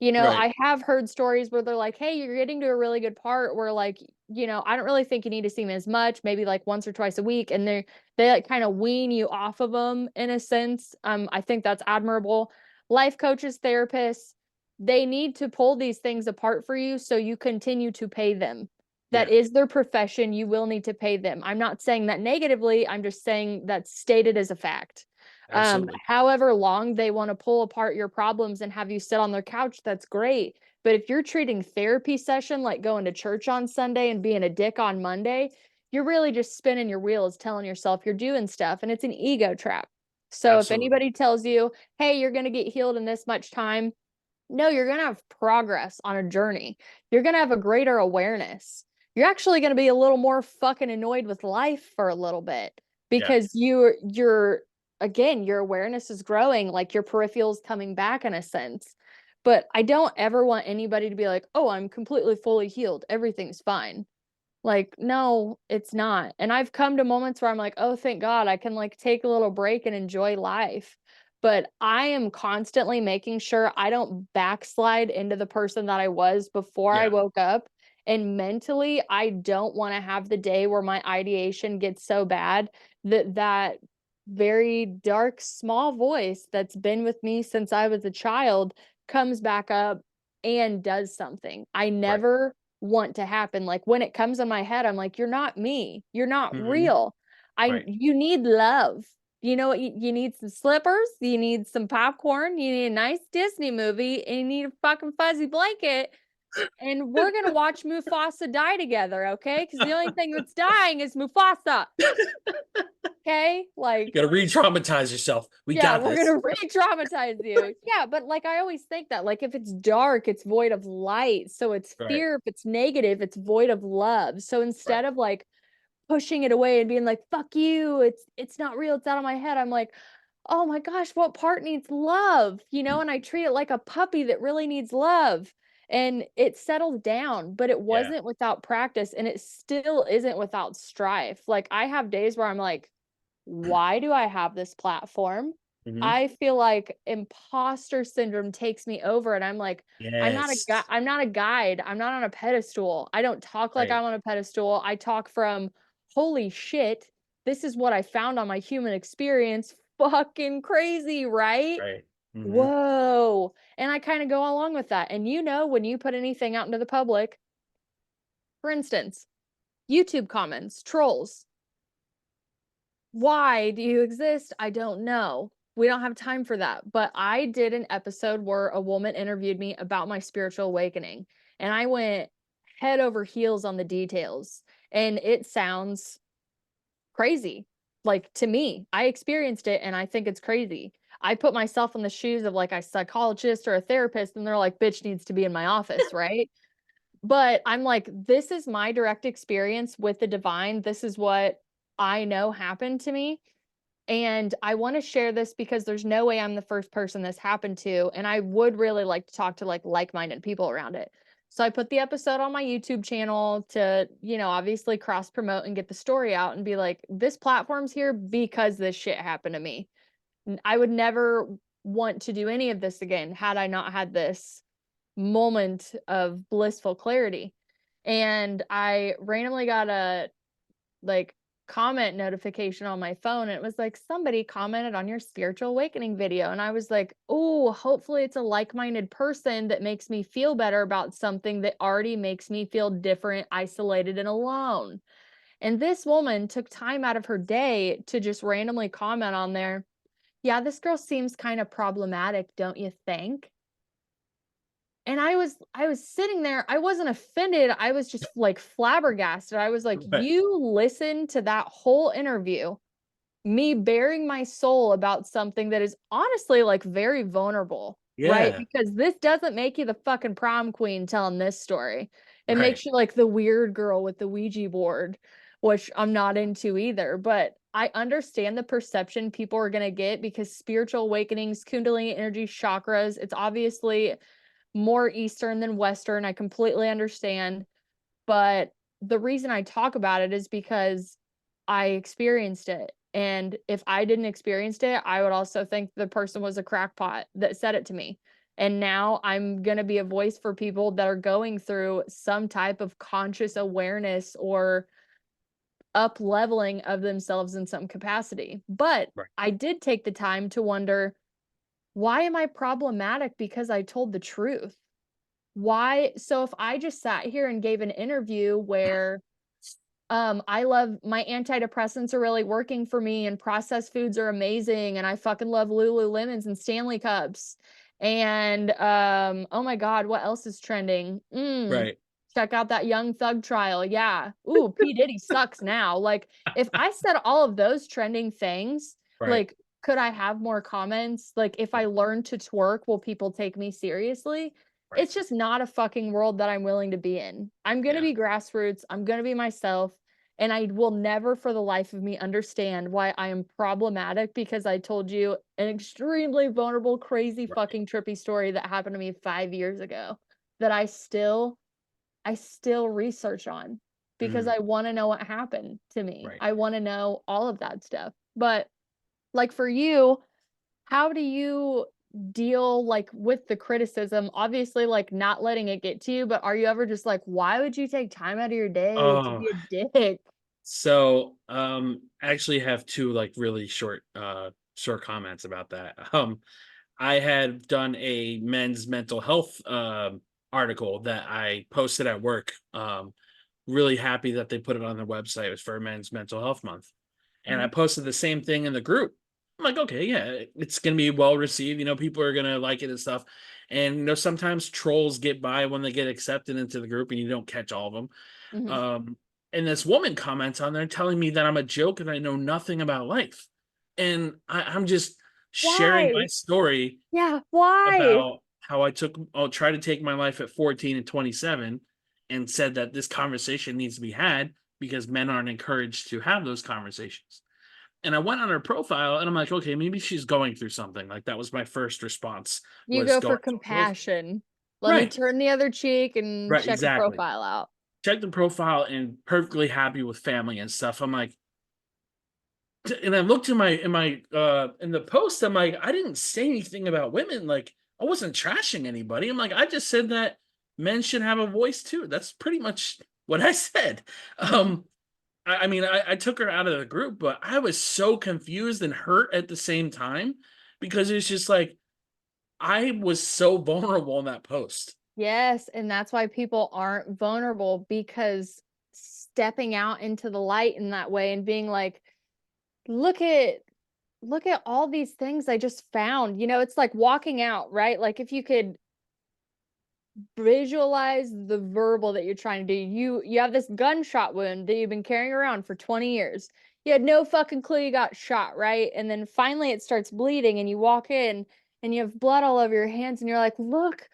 Right. I have heard stories where they're like, "Hey, you're getting to a really good part where like, I don't really think you need to see me as much, maybe like once or twice a week." And they like kind of wean you off of them in a sense. I think that's admirable. Life coaches, therapists, they need to pull these things apart for you so you continue to pay them. That Yeah. is their profession. You will need to pay them. I'm not saying that negatively. I'm just saying that's stated as a fact. Absolutely. However long they want to pull apart your problems and have you sit on their couch, that's great. But if you're treating therapy session like going to church on Sunday and being a dick on Monday, you're really just spinning your wheels, telling yourself you're doing stuff, and it's an ego trap. So if Absolutely. anybody tells you, hey, you're going to get healed in this much time, no, you're going to have progress on a journey. You're going to have a greater awareness. You're actually going to be a little more fucking annoyed with life for a little bit Yeah. because you're again, your awareness is growing, like your peripherals coming back in a sense. But I don't ever want anybody to be like, "Oh, I'm completely fully healed. Everything's fine." Like, no, it's not. And I've come to moments where I'm like, oh, thank God I can like take a little break and enjoy life. But I am constantly making sure I don't backslide into the person that I was before I Yeah. woke up. And mentally, I don't want to have the day where my ideation gets so bad that that very dark, small voice that's been with me since I was a child comes back up and does something. I Right. never want to happen. Like when it comes in my head, I'm like, you're not me. You're not Hmm. real. Right. You need love. You know what? You need some slippers, you need some popcorn, you need a nice Disney movie, and you need a fucking fuzzy blanket. And we're gonna watch Mufasa die together, okay? Because the only thing that's dying is Mufasa. Okay? You Like, gotta re-traumatize yourself. We yeah, got we're this. gonna re-traumatize you. Yeah, but like I always think that, like, if it's dark, it's void of light. So it's Right. fear. If it's negative, it's void of love. So Right. instead of like pushing it away and being like, fuck you, it's not real, it's out of my head. I'm like, oh my gosh, what part needs love? You know, and I treat it like a puppy that really needs love. And it settled down, but it Yeah. wasn't without practice and it still isn't without strife. Like I have days where I'm like, why do I have this platform? Hmm. I feel like imposter syndrome takes me over and I'm like, Yes. I'm not a guide. I'm not on a pedestal. I don't talk like Right. I'm on a pedestal. I talk from holy shit, this is what I found on my human experience. Fucking crazy, right? Right. Hmm. Whoa. And I kind of go along with that. And you know, when you put anything out into the public, for instance, YouTube comments, trolls, why do you exist? I don't know. We don't have time for that. But I did an episode where a woman interviewed me about my spiritual awakening, and I went head over heels on the details. And it sounds crazy. Like to me, I experienced it and I think it's crazy. I put myself in the shoes of like a psychologist or a therapist, and they're like, bitch needs to be in my office, right? But I'm like, this is my direct experience with the divine. This is what I know happened to me. And I want to share this because there's no way I'm the first person this happened to. And I would really like to talk to like-minded people around it. So I put the episode on my YouTube channel to, you know, obviously cross promote and get the story out and be like, this platform's here because this shit happened to me. I would never want to do any of this again had I not had this moment of blissful clarity. And I randomly got a like comment notification on my phone, and it was like somebody commented on your spiritual awakening video, and I was like, oh, hopefully it's a like-minded person that makes me feel better about something that already makes me feel different, isolated, and alone. And this woman took time out of her day to just randomly comment on there, yeah, this girl seems kind of problematic, don't you think? And I was sitting there, I wasn't offended, I was just, like, flabbergasted. I was like, Right. "You listened to that whole interview, me bearing my soul about something that is honestly, like, very vulnerable, right? Yeah. Because this doesn't make you the fucking prom queen telling this story. It Right. makes you like the weird girl with the Ouija board, which I'm not into either, but I understand the perception people are gonna get because spiritual awakenings, kundalini energy, chakras, it's obviously more Eastern than Western. I completely understand. But the reason I talk about it is because I experienced it. And if I didn't experience it, I would also think the person was a crackpot that said it to me. And now I'm going to be a voice for people that are going through some type of conscious awareness or up leveling of themselves in some capacity. But Right. I did take the time to wonder, why am I problematic because I told the truth? Why so if I just sat here and gave an interview where, I love my antidepressants are really working for me and processed foods are amazing and I fucking love Lululemons and Stanley Cups, and, oh my god, what else is trending? Right. Check out that Young Thug trial, yeah. Ooh, P. Diddy sucks now, like, if I said all of those trending things, Right. like, could I have more comments? Like, if I Yeah. learn to twerk, will people take me seriously? Right. It's just not a fucking world that I'm willing to be in. I'm gonna Yeah. be grassroots, I'm gonna be myself, and I will never for the life of me understand why I am problematic because I told you an extremely vulnerable, crazy, Right. fucking trippy story that happened to me 5 years ago that I still research on. because Mhm. I want to know what happened to me. Right. I want to know all of that stuff. But like for you, how do you deal like with the criticism? Obviously, like not letting it get to you, but are you ever just like, why would you take time out of your day to Oh, be a dick? so, I actually have 2, like, really short comments about that. I had done a men's mental health, article that I posted at work. Really happy that they put it on their website. It was for Men's Mental Health Month, and I Mhm, posted the same thing in the group. I'm like, okay, yeah, it's gonna be well received. People are gonna like it and stuff. And sometimes trolls get by when they get accepted into the group, and you don't catch all of them. mhm. Um, and this woman comments on there telling me that I'm a joke and I know nothing about life. And I'm just sharing my Why? story Yeah, why? about how I'll try to take my life at 14 and 27, and said that this conversation needs to be had because men aren't encouraged to have those conversations. And I went on her profile and I'm like, okay, maybe she's going through something. Like that was my first response, You was go going for through a profile. compassion. Let me Right. turn the other cheek and Right. check the Exactly. profile out. Check the profile and perfectly happy with family and stuff. I'm like, and I looked in the post, I'm like, I didn't say anything about women. Like, I wasn't trashing anybody. I'm like, I just said that men should have a voice too. That's pretty much what I said. Mhm. Um, I mean, I took her out of the group, but I was so confused and hurt at the same time because it's just like I was so vulnerable in that post. Yes, and that's why people aren't vulnerable because stepping out into the light in that way and being like, "Look at look at all these things I just found." It's like walking out, right? Like if you could visualize the verbal that you're trying to do. You have this gunshot wound that you've been carrying around for 20 years. You had no fucking clue you got shot, right? And then finally it starts bleeding and you walk in and you have blood all over your hands and you're like, "Look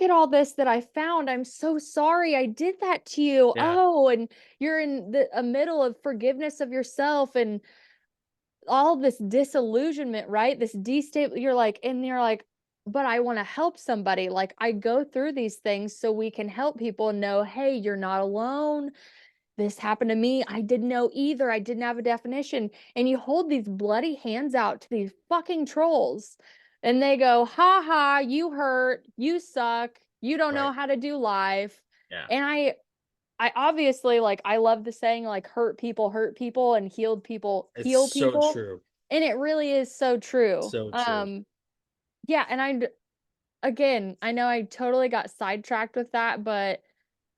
at all this that I found. I'm so sorry I did that to you." Yeah, Oh, and you're in the a middle of forgiveness of yourself and all this disillusionment, right? This destable you're like, but I want to help somebody. Like I go through these things so we can help people know, hey, you're not alone. This happened to me. I didn't know either. I didn't have a definition. And you hold these bloody hands out to these fucking trolls. And they go, ha ha, you hurt, you suck, you don't know right. how to do life. Yeah. And I obviously like I love the saying like hurt people and healed people It's heal so people. true. And it really is so true. So true. Yeah, and again, I know I totally got sidetracked with that, but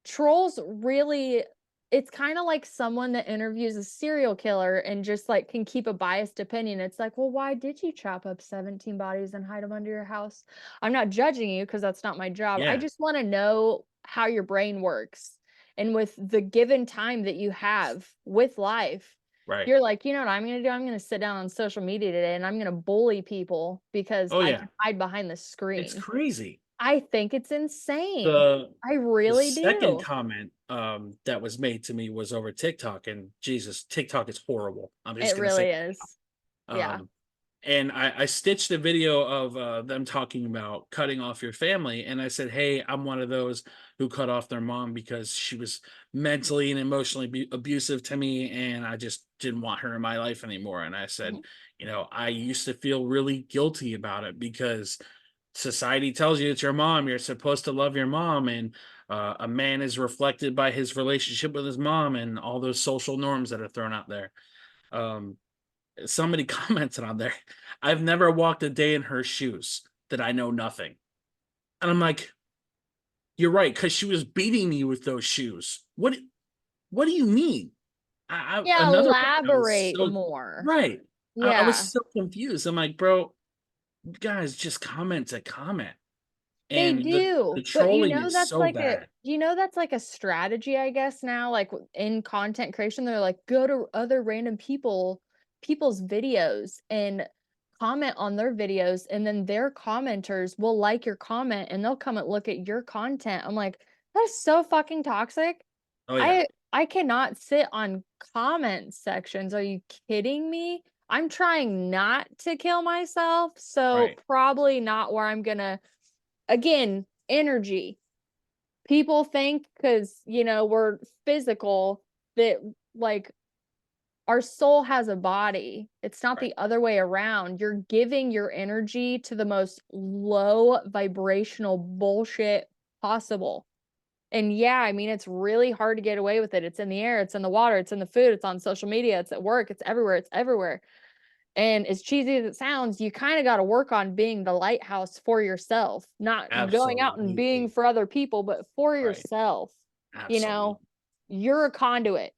trolls really it's kind of like someone that interviews a serial killer and just like can keep a biased opinion. It's like, well, why did you chop up 17 bodies and hide them under your house? I'm not judging you because that's not my job. I Yeah. just want to know how your brain works. And with the given time that you have with life, Right. you're like, you know what I'm going to do? I'm going to sit down on social media today and I'm going to bully people because Oh I yeah. can hide behind the It's screen. crazy. I think it's insane. The I the really second do. comment that was made to me was over TikTok, and Jesus, TikTok is horrible. I'm just It gonna say, really is. Yeah. um, and I stitched a video of them talking about cutting off your family, and I said, hey, I'm one of those who cut off their mom because she was mentally and emotionally abusive to me, and I just didn't want her in my life anymore. And I said, Mhm. I used to feel really guilty about it because society tells you it's your mom, you're supposed to love your mom, and a man is reflected by his relationship with his mom and all those social norms that are thrown out there. um, Somebody commented on there, I've never walked a day in her shoes, that I know nothing. And I'm like, you're right, because she was beating me with those shoes. What do you mean? Yeah, Another one, I was elaborate so more. right. I was Yeah. so confused. I'm like, bro, guys, just comment to comment. They And the do, but trolling is so bad. that's like a strategy, I guess, now, like, in content creation, they're like, go to other random people's videos and comment on their videos, and then their commenters will like your comment, and they'll come and look at your content. I'm like, "That's so fucking toxic." Oh yeah, I cannot sit on comment sections. Are you kidding me? I'm trying not to kill myself, so right. probably not where I'm gonna again, energy. people think because, we're physical that like our soul has a body. It's not Right. the other way around. You're giving your energy to the most low vibrational bullshit possible. And yeah, I mean, it's really hard to get away with it. It's in the air, it's in the water, it's in the food, it's on social media, it's at work, it's everywhere, it's everywhere. And as cheesy as it sounds, you kind of got to work on being the lighthouse for yourself, not going out and being Absolutely. for other people, but for Right. yourself. You know, Absolutely. you're a conduit.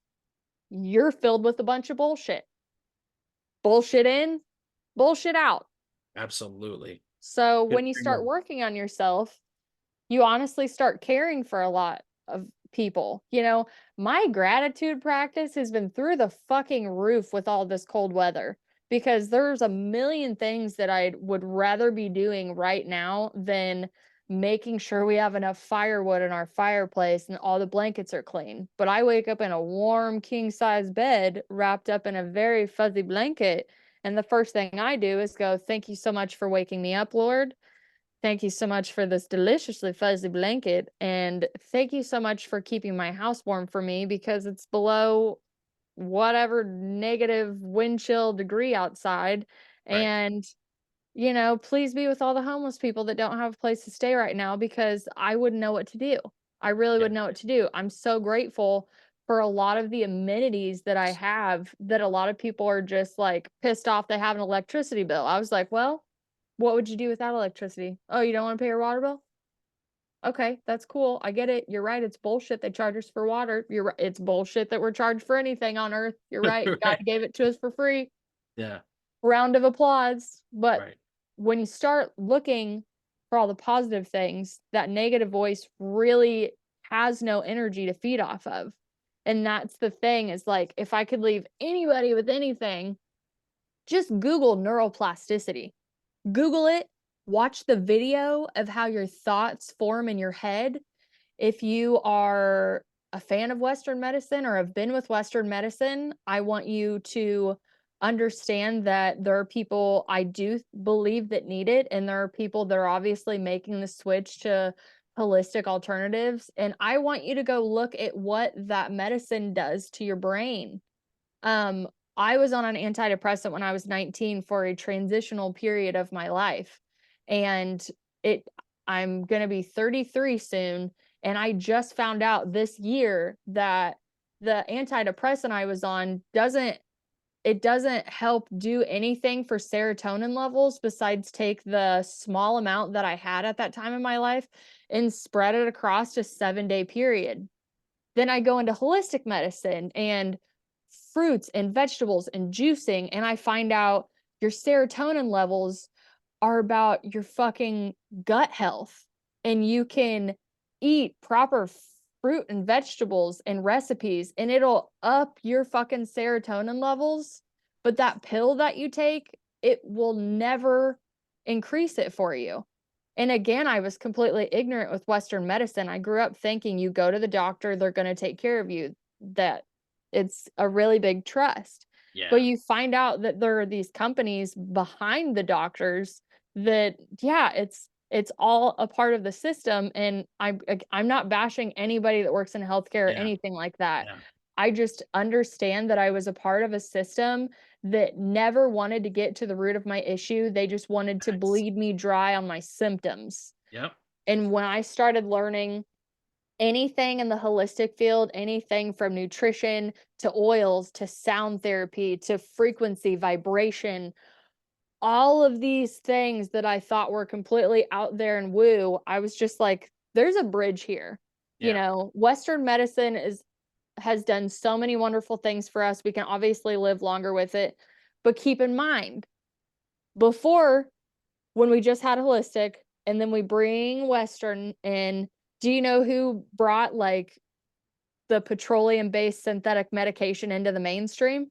You're filled with a bunch of bullshit. Bullshit in, bullshit out. Absolutely. So Couldn't when you agree start more. working on yourself, you honestly start caring for a lot of people. My gratitude practice has been through the fucking roof with all this cold weather because there's a million things that I would rather be doing right now than making sure we have enough firewood in our fireplace and all the blankets are clean. But I wake up in a warm king size bed wrapped up in a very fuzzy blanket. And the first thing I do is go, "Thank you so much for waking me up, Lord. Thank you so much for this deliciously fuzzy blanket. And thank you so much for keeping my house warm for me because it's below whatever negative wind chill degree outside. Right. And, please be with all the homeless people that don't have a place to stay right now because I wouldn't know what to do. I really Yeah. would know what to do. I'm so grateful for a lot of the amenities that I have that a lot of people are just like pissed off they have an electricity bill. I was like, well, what would you do without electricity? Oh, you don't wanna pay your water bill? Okay, that's cool. I get it. You're right. It's bullshit they charge us for water. You're right. It's bullshit that we're charged for anything on earth. You're right. God Right. gave it to us for free. Yeah. Round of applause. But Right. when you start looking for all the positive things, that negative voice really has no energy to feed off of. And that's the thing is like, if I could leave anybody with anything, just Google neuroplasticity. Google it, watch the video of how your thoughts form in your head. If you are a fan of Western medicine or have been with Western medicine, I want you to understand that there are people I do believe that need it, and there are people that are obviously making the switch to holistic alternatives. And I want you to go look at what that medicine does to your brain. um, I was on an antidepressant when I was 19 for a transitional period of my life. And it I'm going to be 33 soon, and I just found out this year that the antidepressant I was on doesn't help do anything for serotonin levels besides take the small amount that I had at that time in my life and spread it across a 7-day period. Then I go into holistic medicine and fruits and vegetables and juicing, and I find out your serotonin levels are about your fucking gut health. And you can eat proper fruit and vegetables and recipes, and it'll up your fucking serotonin levels. But that pill that you take, it will never increase it for you. And again, I was completely ignorant with Western medicine. I grew up thinking you go to the doctor, they're going to take care of you, that it's a really big trust. But Yeah. you find out that there are these companies behind the doctors that, yeah, it's all a part of the system. And I'm not bashing anybody that works in healthcare or Yeah. anything like that. Yeah. I just understand that I was a part of a system that never wanted to get to the root of my issue. They just wanted to Nice. bleed me dry on my symptoms. Yep. And when I started learning anything in the holistic field, anything from nutrition to oils to sound therapy to frequency, vibration, all of these things that I thought were completely out there and woo, I was just like, there's a bridge here. Yeah. Western medicine has done so many wonderful things for us. We can obviously live longer with it. But keep in mind, before, when we just had holistic and then we bring Western in, do you know who brought like the petroleum based synthetic medication into the mainstream?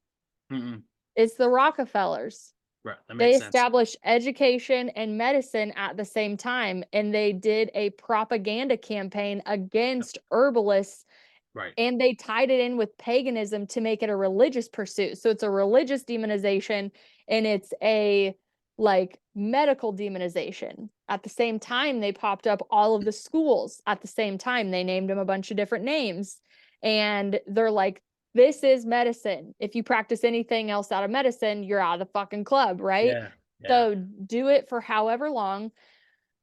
Mm-mm. It's the Rockefellers. Right. That They makes sense. established education and medicine at the same time, and they did a propaganda campaign Yep. against herbalists, Right. and they tied it in with paganism to make it a religious pursuit. So it's a religious demonization, and it's a like medical demonization. At the same time, they popped up all of the schools. At the same time, they named them a bunch of different names. And they're like, this is medicine. If you practice anything else out of medicine, you're out of the fucking club, right? Yeah. Yeah. So do it for however long.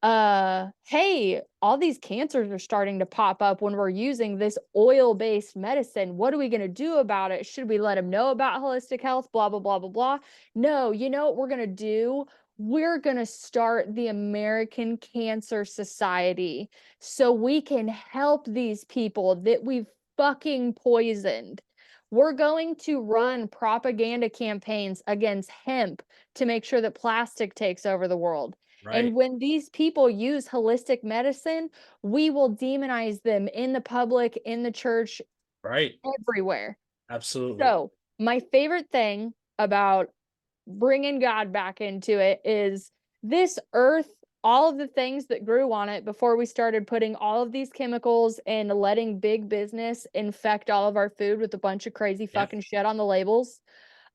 Hey, all these cancers are starting to pop up when we're using this oil-based medicine. What are we going to do about it? Should we let them know about holistic health? Blah, blah, blah, blah, blah. No, you know what we're going to do? We're going to start the American Cancer Society so we can help these people that we've fucking poisoned. We're going to run propaganda campaigns against hemp to make sure that plastic takes over the world. And Right. when these people use holistic medicine, we will demonize them in the public, in the church, Right. everywhere. Absolutely. So, my favorite thing about bringing God back into it is this earth, all of the things that grew on it before we started putting all of these chemicals and letting big business infect all of our food with a bunch of crazy Yep. fucking shit on the labels.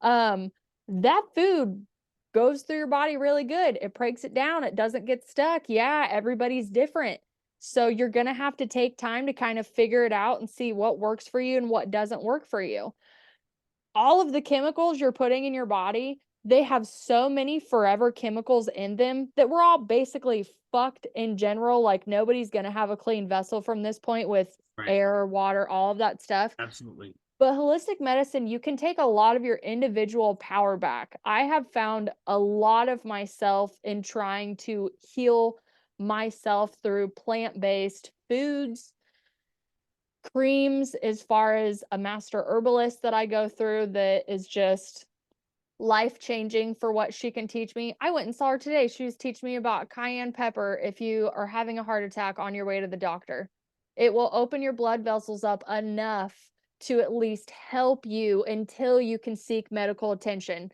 Um, that food goes through your body really good. It breaks it down. It doesn't get stuck. Yeah, everybody's different. So you're going to have to take time to kind of figure it out and see what works for you and what doesn't work for you. All of the chemicals you're putting in your body, they have so many forever chemicals in them that we're all basically fucked in general. Like nobody's going to have a clean vessel from this point with Right. air, water, all of that stuff. Absolutely. But holistic medicine, you can take a lot of your individual power back. I have found a lot of myself in trying to heal myself through plant-based foods, creams, as far as a master herbalist that I go through that is just life changing for what she can teach me. I went and saw her today. She was teaching me about cayenne pepper if you are having a heart attack on your way to the doctor. It will open your blood vessels up enough to at least help you until you can seek medical attention.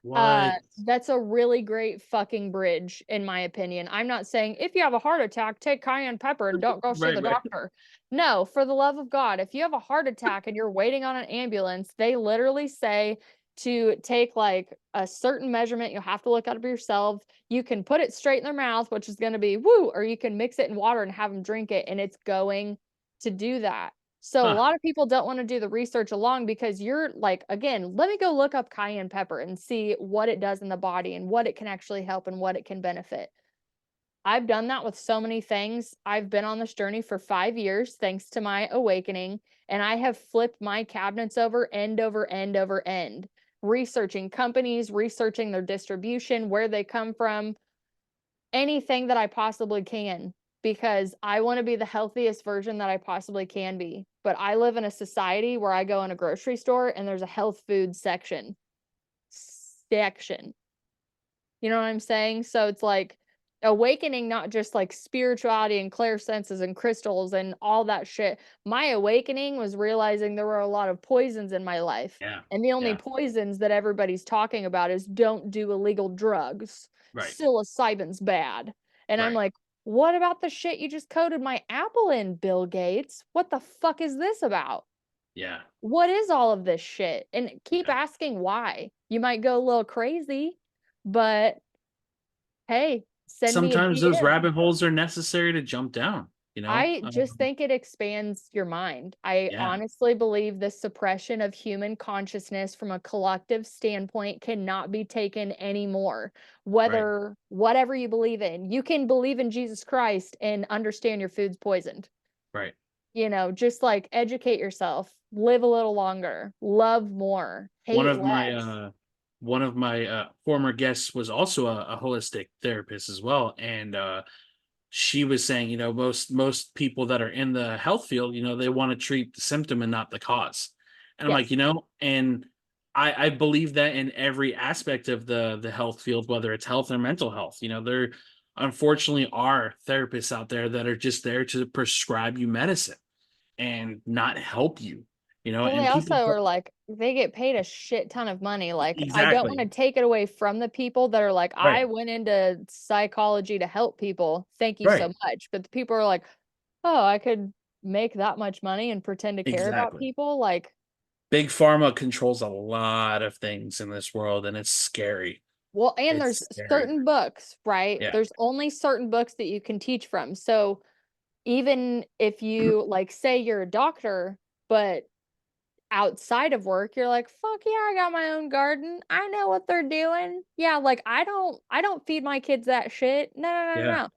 What? That's a really great fucking bridge, in my opinion. I'm not saying if you have a heart attack, take cayenne pepper and don't go see Right. the Right. doctor. No, for the love of God, if you have a heart attack and you're waiting on an ambulance, they literally say to take like a certain measurement. You'll have to look it up yourself. You can put it straight in their mouth, which is going to be woo, or you can mix it in water and have them drink it, and it's going to do that. So a Huh. lot of people don't want to do the research along because you're like, again, let me go look up cayenne pepper and see what it does in the body and what it can actually help and what it can benefit. I've done that with so many things. I've been on this journey for 5 years, thanks to my awakening, and I have flipped my cabinets over end over end over end, researching companies, researching their distribution, where they come from, anything that I possibly can, because I want to be the healthiest version that I possibly can be. But I live in a society where I go in a grocery store and there's a health food section. Section. You know what I'm saying? So it's like awakening, not just like spirituality and clair senses and crystals and all that shit. My awakening was realizing there were a lot of poisons in my life. Yeah. And the only Yeah. poisons that everybody's talking about is don't do illegal drugs. Right. Psilocybin's bad. And I'm Right. like, what about the shit you just coated my apple in, Bill Gates? What the fuck is this about? Yeah. What is all of this shit? And keep Yeah. asking why. You might go a little crazy, but hey, send me a Sometimes those DM. rabbit holes are necessary to jump down, you know? I just think it expands your mind. I Yeah. honestly believe the suppression of human consciousness from a collective standpoint cannot be taken anymore. Right. Whether whatever you believe in, you can believe in Jesus Christ and understand your food's poisoned. Right. Just like educate yourself, live a little longer, love more, One hate of my less. one of my former guests was also a holistic therapist as well, and she was saying, most people that are in the health field, they want to treat the symptom and not the cause. And I'm like, Yes. and I believe that in every aspect of the health field, whether it's health or mental health. There unfortunately are therapists out there that are just there to prescribe you medicine and not help you. Well, they And also people are like, they get paid a shit ton of money. Like, I don't want exactly to take it away from the people that are like, I right, went into psychology to help people. Thank you so right, much. But the people are like, oh, I could make that much money and pretend to care about exactly. people. Like, Big pharma controls a lot of things in this world, and it's scary. Well, and there's It's scary. certain books, right? Yeah. There's only certain books that you can teach from. So even if you like say you're a doctor, but outside of work, you're like, fuck yeah, I got my own garden. I know what they're doing. Yeah, like I don't feed my kids that shit. No, no, no, no, Yeah. no.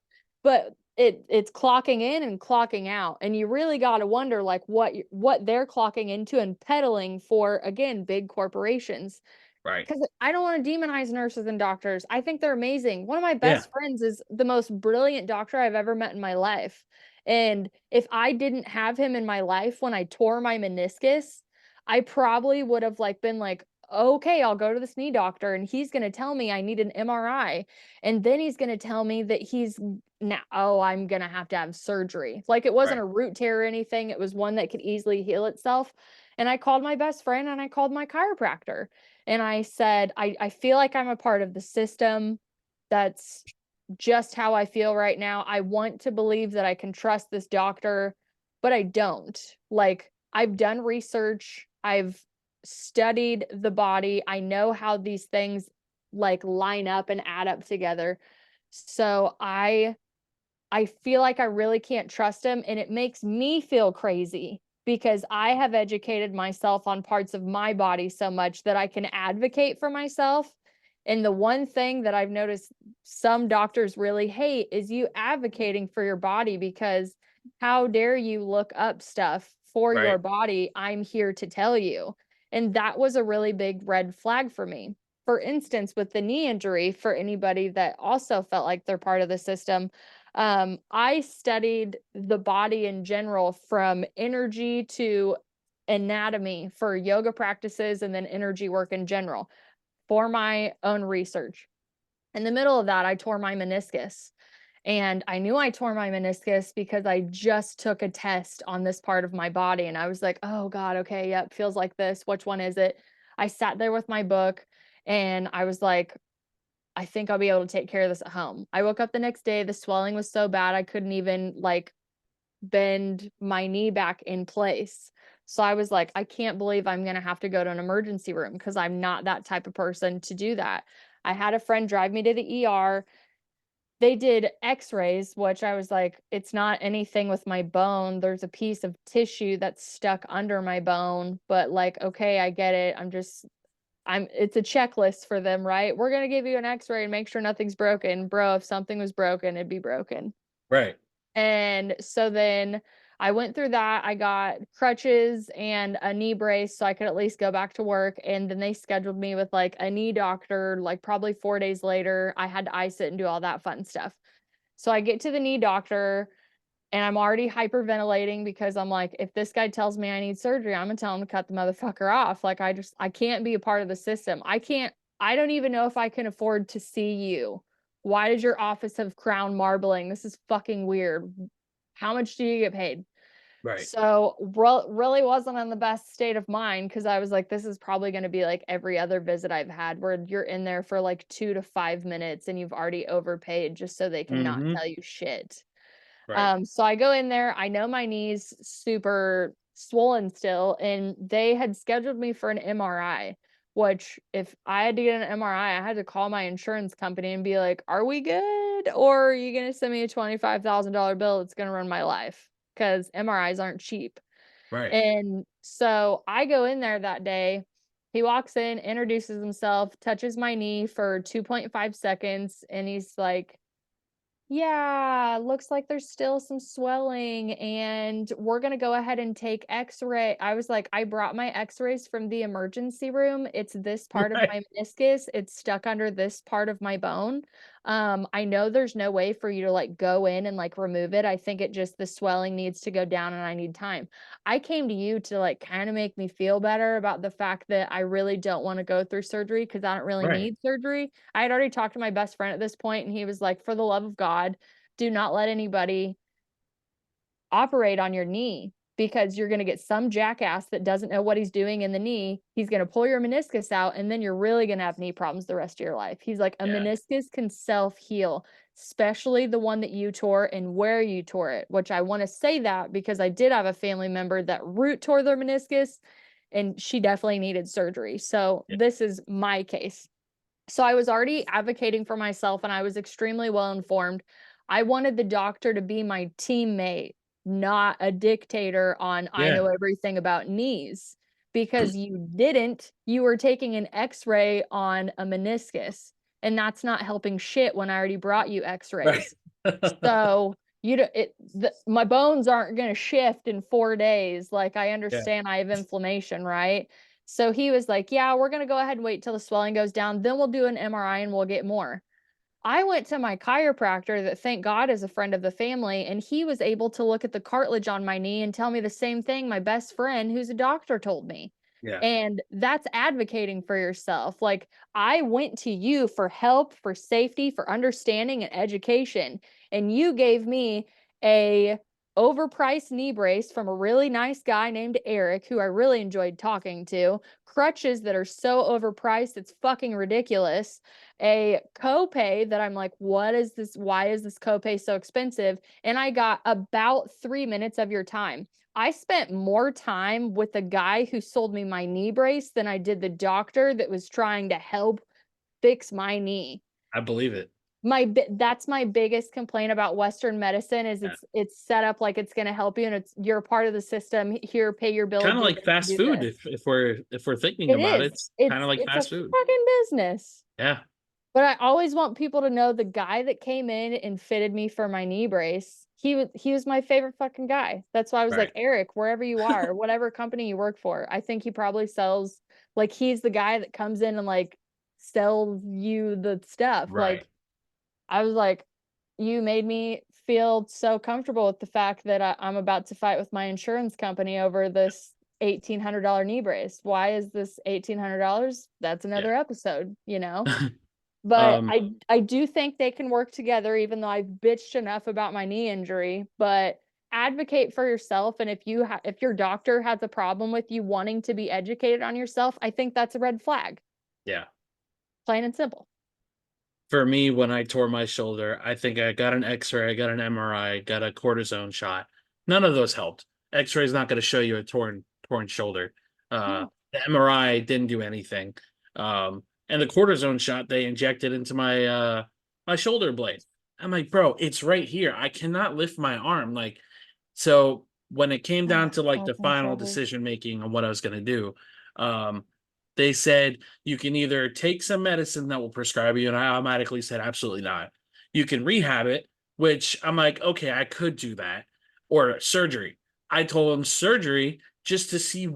But it's clocking in and clocking out. And you really gotta wonder like what they're clocking into and peddling for, again, big corporations. Right. Because I don't want to demonize nurses and doctors. I think they're amazing. One of my Yeah. best friends is the most brilliant doctor I've ever met in my life. And if I didn't have him in my life when I tore my meniscus, I probably would have like been like, okay, I'll go to this knee doctor and he's going to tell me I need an MRI. And then he's going to tell me that he's now, oh, I'm going to have surgery. Like it wasn't Right. a root tear or anything. It was one that could easily heal itself. And I called my best friend and I called my chiropractor and I said, I feel like I'm a part of the system. That's just how I feel right now. I want to believe that I can trust this doctor, but I don't. Like, I've done research, I've studied the body, I know how these things like line up and add up together. So I feel like I really can't trust him, and it makes me feel crazy because I have educated myself on parts of my body so much that I can advocate for myself. And the one thing that I've noticed some doctors really hate is you advocating for your body because how dare you look up stuff for your Right. body? I'm here to tell you. And that was a really big red flag for me. For instance, with the knee injury, for anybody that also felt like they're part of the system, I studied the body in general from energy to anatomy for yoga practices and then energy work in general for my own research. In the middle of that, I tore my meniscus. And I knew I tore my meniscus because I just took a test on this part of my body. And I was like, oh God, okay, yep, feels like this. Which one is it? I sat there with my book and I was like, I think I'll be able to take care of this at home. I woke up the next day, the swelling was so bad I couldn't even like bend my knee back in place. So I was like, I can't believe I'm going to have to go to an emergency room because I'm not that type of person to do that. I had a friend drive me to the ER. They did x-rays, which I was like, it's not anything with my bone. There's a piece of tissue that's stuck under my bone, but like, okay, I get it. It's a checklist for them, right? We're going to give you an x-ray and make sure nothing's broken. Bro, if something was broken, it'd be broken. Right. And so then I went through that. I got crutches and a knee brace so I could at least go back to work. And then they scheduled me with like a knee doctor, like probably 4 days later. I had to ice it and do all that fun stuff. So I get to the knee doctor and I'm already hyperventilating because I'm like, if this guy tells me I need surgery, I'm gonna tell him to cut the motherfucker off. Like I can't be a part of the system. I don't even know if I can afford to see you. Why does your office have crown marbling? This is fucking weird. How much do you get paid? Right. So really wasn't in the best state of mind because I was like, this is probably going to be like every other visit I've had where you're in there for like 2 to 5 minutes and you've already overpaid just so they can not Mm-hmm. tell you shit. Right. So I go in there, I know my knee's super swollen still, and they had scheduled me for an MRI, which if I had to get an MRI, I had to call my insurance company and be like, are we good? Or are you going to send me a $25,000 bill that's going to run my life? Because MRIs aren't cheap. Right. And so I go in there that day. He walks in, introduces himself, touches my knee for 2.5 seconds, and he's like, yeah, looks like there's still some swelling and we're going to go ahead and take x-ray. I was like, I brought my x-rays from the emergency room. It's this part of Right. my meniscus. It's stuck under this part of my bone. I know there's no way for you to like go in and like remove it. I think it just the swelling needs to go down and I need time. I came to you to like kind of make me feel better about the fact that I really don't want to go through surgery because I don't really Right. need surgery. I had already talked to my best friend at this point, and he was like, for the love of God, do not let anybody operate on your knee because you're going to get some jackass that doesn't know what he's doing in the knee. He's going to pull your meniscus out, and then you're really going to have knee problems the rest of your life. He's like, a Yeah. meniscus can self heal, especially the one that you tore and where you tore it, which I want to say that because I did have a family member that root tore their meniscus and she definitely needed surgery. So Yeah. this is my case. So I was already advocating for myself and I was extremely well informed. I wanted the doctor to be my teammate, not a dictator on I Yeah. know everything about knees because you didn't. You were taking an x-ray on a meniscus and that's not helping shit when I already brought you Right. x-rays. So my bones aren't going to shift in 4 days. Like I Yeah. understand I have inflammation, right? So he was like, yeah, we're going to go ahead and wait till the swelling goes down. Then we'll do an MRI and we'll get more. I went to my chiropractor that thank God is a friend of the family, and he was able to look at the cartilage on my knee and tell me the same thing my best friend, who's a doctor, told me. Yeah. And that's advocating for yourself. Like, I went to you for help, for safety, for understanding and education, and you gave me a overpriced knee brace from a really nice guy named Eric, who I really enjoyed talking to, crutches that are so overpriced, it's fucking ridiculous, a copay that I'm like, what is this? Why is this copay so expensive? And I got about 3 minutes of your time. I spent more time with the guy who sold me my knee brace than I did the doctor that was trying to help fix my knee. I believe it. That's my biggest complaint about Western medicine is Yeah. it's set up like it's going to help you and you're a part of the system. Here, pay your bill, Kind of do like this, fast do food. this. If we're thinking It about it, is. it's kind It's of like it's a fast food. fucking business. Yeah. But I always want people to know the guy that came in and fitted me for my knee brace, he was my favorite fucking guy. That's why I was like, Right. "Eric, wherever you are, whatever company you work for, I think he probably sells like he's the guy that comes in and like sells you the stuff." Right. Like I was like, "You made me feel so comfortable with the fact that I'm about to fight with my insurance company over this $1,800 knee brace. Why is this $1,800? That's Yeah. another episode, you know?" But Um. I do think they can work together even though I've bitched enough about my knee injury, but advocate for yourself, and if your doctor has a problem with you wanting to be educated on yourself, I think that's a red flag. Yeah. Plain and simple. For me, when I tore my shoulder, I think I got an X-ray, I got an MRI, got a cortisone shot. None of those helped. X-ray is not going to show you a torn shoulder. No. The MRI didn't do anything. And the cortisone shot they injected into my shoulder blade. I'm like, bro, it's right here. I cannot lift my arm. Like, so when it came down to like God, the my final shoulder. decision making on what I was going to do, um, they said you can either take some medicine that will prescribe you, and I automatically said absolutely not. You can rehab it, which I'm like, okay, I could do that, or surgery. I told them surgery just to see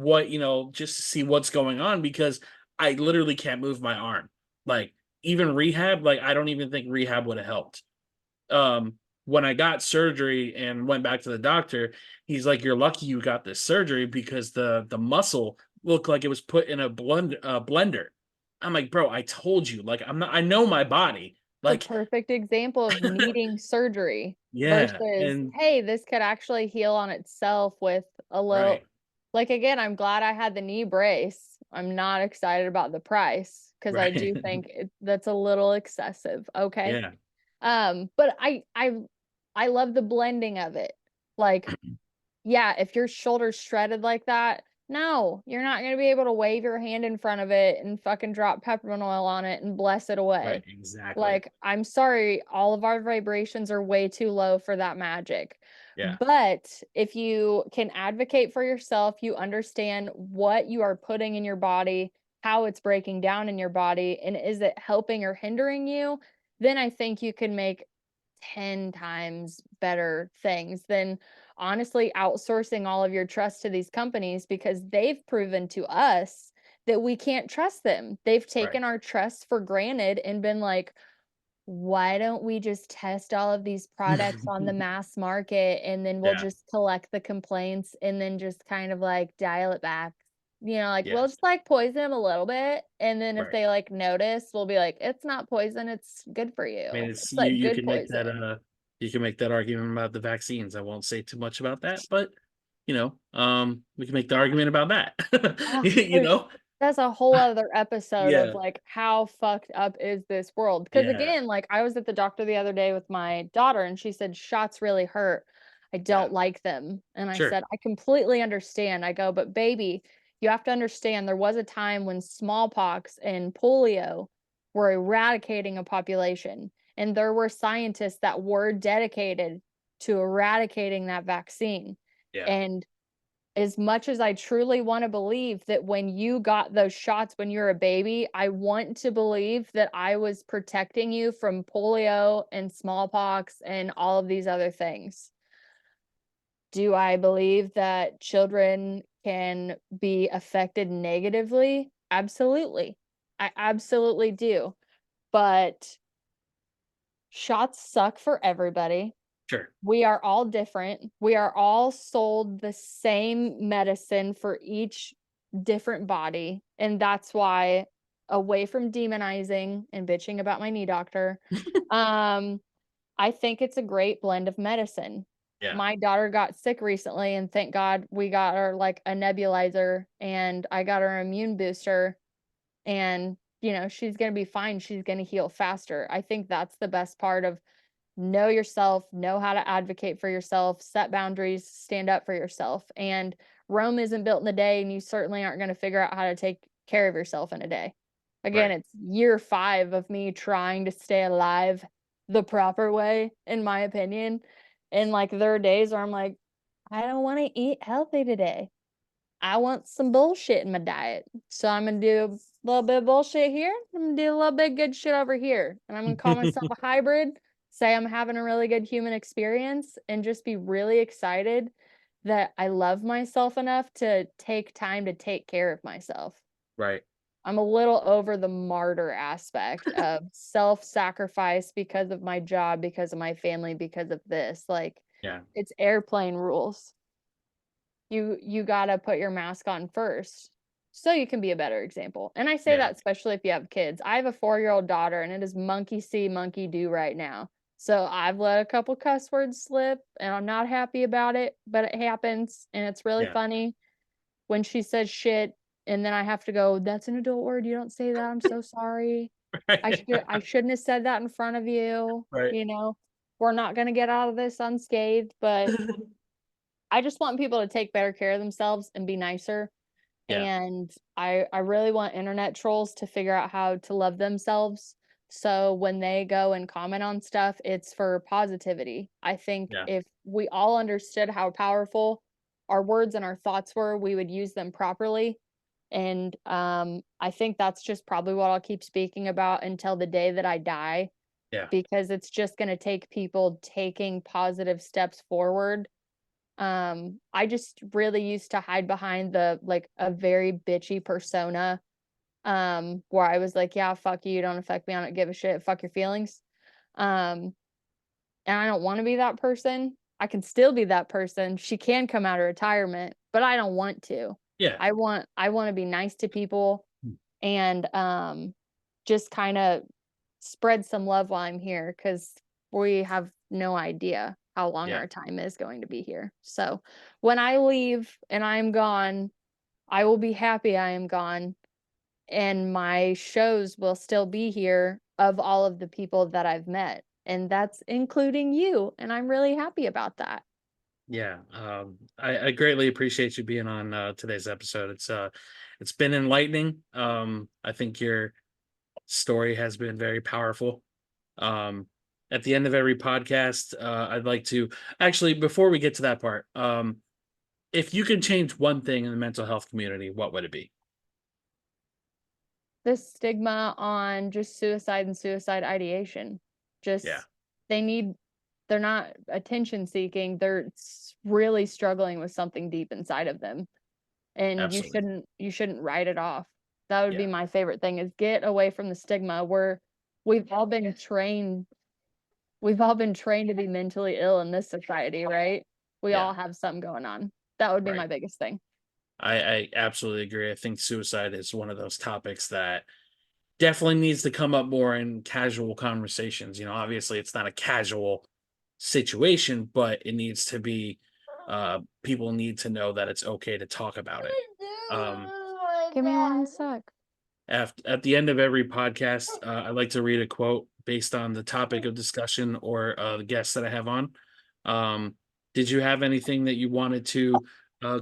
just to see what's going on because I literally can't move my arm. Like even rehab, like I don't even think rehab would have helped. When I got surgery and went back to the doctor, he's like, "You're lucky you got this surgery because the muscle looked like it was put in a blender." I'm like, "Bro, I told you. Like, I'm not. I know my body. The Like, perfect example of needing surgery yeah, versus, and hey, this could actually heal on itself with a right, little, like, again, I'm glad I had the knee brace. I'm not excited about the price because I right, do think that's a little excessive. Okay. yeah, But I love the blending of it. Like, yeah, if your shoulder's shredded like that, no, you're not gonna be able to wave your hand in front of it and fucking drop peppermint oil on it and bless it right, away. exactly, Like, I'm sorry, all of our vibrations are way too low for that magic. yeah, But if you can advocate for yourself, you understand what you are putting in your body, how it's breaking down in your body, and is it helping or hindering you, then I think you can make 10 times better things than honestly outsourcing all of your trust to these companies because they've proven to us that we can't trust them. They've right, taken our trust for granted and been like, why don't we just test all of these products on the mass market and then we'll yeah, just collect the complaints and then just kind of like dial it back? You know, like yeah, we'll just like poison them a little bit. And then if right. they like notice, we'll be like, it's not poison, it's good for I mean, you. it's It's like you good can make that poison. you can make that argument about the vaccines. I won't say too much about that, but we can make the argument about that. Ah, you there's know? that's a whole other episode of Yeah, like how fucked up is this world? Because yeah, again, like I was at the doctor the other day with my daughter and she said shots really hurt. I yeah, don't like them. And I sure. said, I completely understand. I go, but baby, you have to understand there was a time when smallpox and polio we're eradicating a population. And there were scientists that were dedicated to eradicating that vaccine. Yeah. And as much as I truly want to believe that when you got those shots when you're a baby, I want to believe that I was protecting you from polio and smallpox and all of these other things. Do I believe that children can be affected negatively? Absolutely. I absolutely do. But shots suck for everybody. Sure. We are all different. We are all sold the same medicine for each different body. And that's why, away from demonizing and bitching about my knee doctor, um, I think it's a great blend of medicine. Yeah. My daughter got sick recently, and thank God we got her like a nebulizer and I got her an immune booster. And, she's going to be fine. She's going to heal faster. I think that's the best part of know yourself, know how to advocate for yourself, set boundaries, stand up for yourself. And Rome isn't built in a day, and you certainly aren't going to figure out how to take care of yourself in a day. Again, Right. it's year 5 of me trying to stay alive the proper way, in my opinion. And like there are days where I'm like, I don't want to eat healthy today. I want some bullshit in my diet. So I'm gonna do a little bit of bullshit here. I'm gonna do a little bit of good shit over here. And I'm gonna call myself a hybrid, say I'm having a really good human experience, and just be really excited that I love myself enough to take time to take care of myself. Right. I'm a little over the martyr aspect of self-sacrifice because of my job, because of my family, because of this. Like, Yeah. it's airplane rules. You gotta put your mask on first so you can be a better example. And I say Yeah. that especially if you have kids. I have a 4-year-old daughter, and it is monkey see, monkey do right now. So I've let a couple cuss words slip, and I'm not happy about it, but it happens, and it's really Yeah. funny when she says shit, and then I have to go, "That's an adult word, you don't say that, I'm so sorry. Right. I shouldn't have said that in front of you," Right. you know? We're not gonna get out of this unscathed, but I just want people to take better care of themselves and be nicer. Yeah. And I really want internet trolls to figure out how to love themselves. So when they go and comment on stuff, it's for positivity. I think Yeah. if we all understood how powerful our words and our thoughts were, we would use them properly. And I think that's just probably what I'll keep speaking about until the day that I die, Yeah. because it's just going to take people taking positive steps forward. I just really used to hide behind the like a very bitchy persona, where I was like, yeah, fuck you, don't affect me, I don't give a shit, fuck your feelings. Um, and I don't want to be that person. I can still be that person. She can come out of retirement, but I don't want to. Yeah. I want to be nice to people, Mm. and just kind of spread some love while I'm here, because we have no idea how long Yeah. our time is going to be here. So when I leave and I'm gone, I will be happy I am gone, and my shows will still be here of all of the people that I've met. And that's including you. And I'm really happy about that. Yeah. I greatly appreciate you being on today's episode. It's been enlightening. I think your story has been very powerful. Um, at the end of every podcast, I'd like to actually, before we get to that part, if you could change one thing in the mental health community, what would it be? The stigma on just suicide and suicide ideation. Yeah. Just they need they're not attention seeking. They're really struggling with something deep inside of them. And Absolutely. you shouldn't write it off. That would be Yeah. my favorite thing, is get away from the stigma where we've all been trained we've all been trained to be mentally ill in this society, right? We Yeah. all have something going on. That would be Right. my biggest thing. I absolutely agree. I think suicide is one of those topics that definitely needs to come up more in casual conversations. Obviously it's not a casual situation, but it needs to be people need to know that it's okay to talk about it. Um Give me one sec. at the end of every podcast, I like to read a quote based on the topic of discussion or the guests that I have on. Um, did you have anything that you wanted to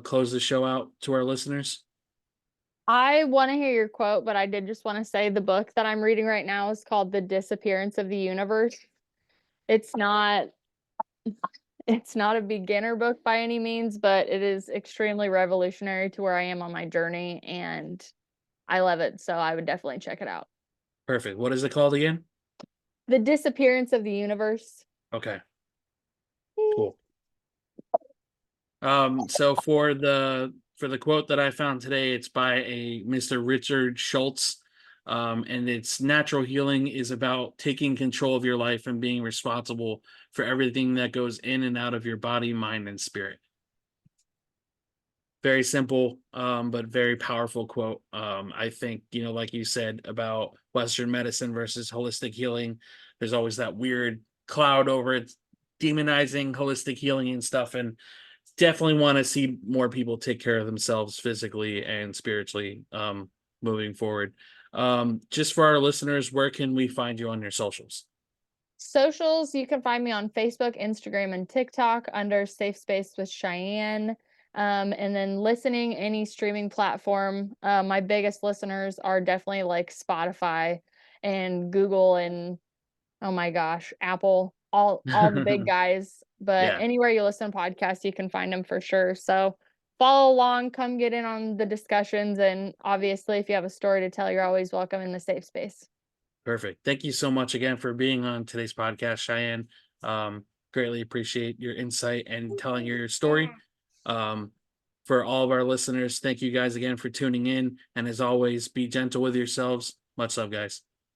close the show out to our listeners? I want to hear your quote, but I did just want to say the book that I'm reading right now is called The Disappearance of the Universe. It's not it's not a beginner book by any means, but it is extremely revolutionary to where I am on my journey, and I love it, so I would definitely check it out. Perfect. What is it called again? The Disappearance of the Universe. Okay, cool. So for the quote that I found today, it's by a Mr. Richard Schultz. And it's natural healing is about taking control of your life and being responsible for everything that goes in and out of your body, mind, and spirit. Very simple, but very powerful quote. I think, like you said about Western medicine versus holistic healing, there's always that weird cloud over it, demonizing holistic healing and stuff. And definitely want to see more people take care of themselves physically and spiritually, moving forward. Just for our listeners, where can we find you on your socials? Socials, you can find me on Facebook, Instagram, and TikTok under Safe Space with Cheyenne. And then listening, any streaming platform. My biggest listeners are definitely like Spotify and Google and, oh my gosh, Apple, all the big guys. But Yeah, anywhere you listen to podcasts, you can find them for sure. So follow along, come get in on the discussions, and obviously, if you have a story to tell, you're always welcome in the safe space. perfect. Thank you so much again for being on today's podcast, Cheyenne. Greatly appreciate your insight and telling your story. Um, for all of our listeners, thank you guys again for tuning in. And as always, be gentle with yourselves. Much love, guys.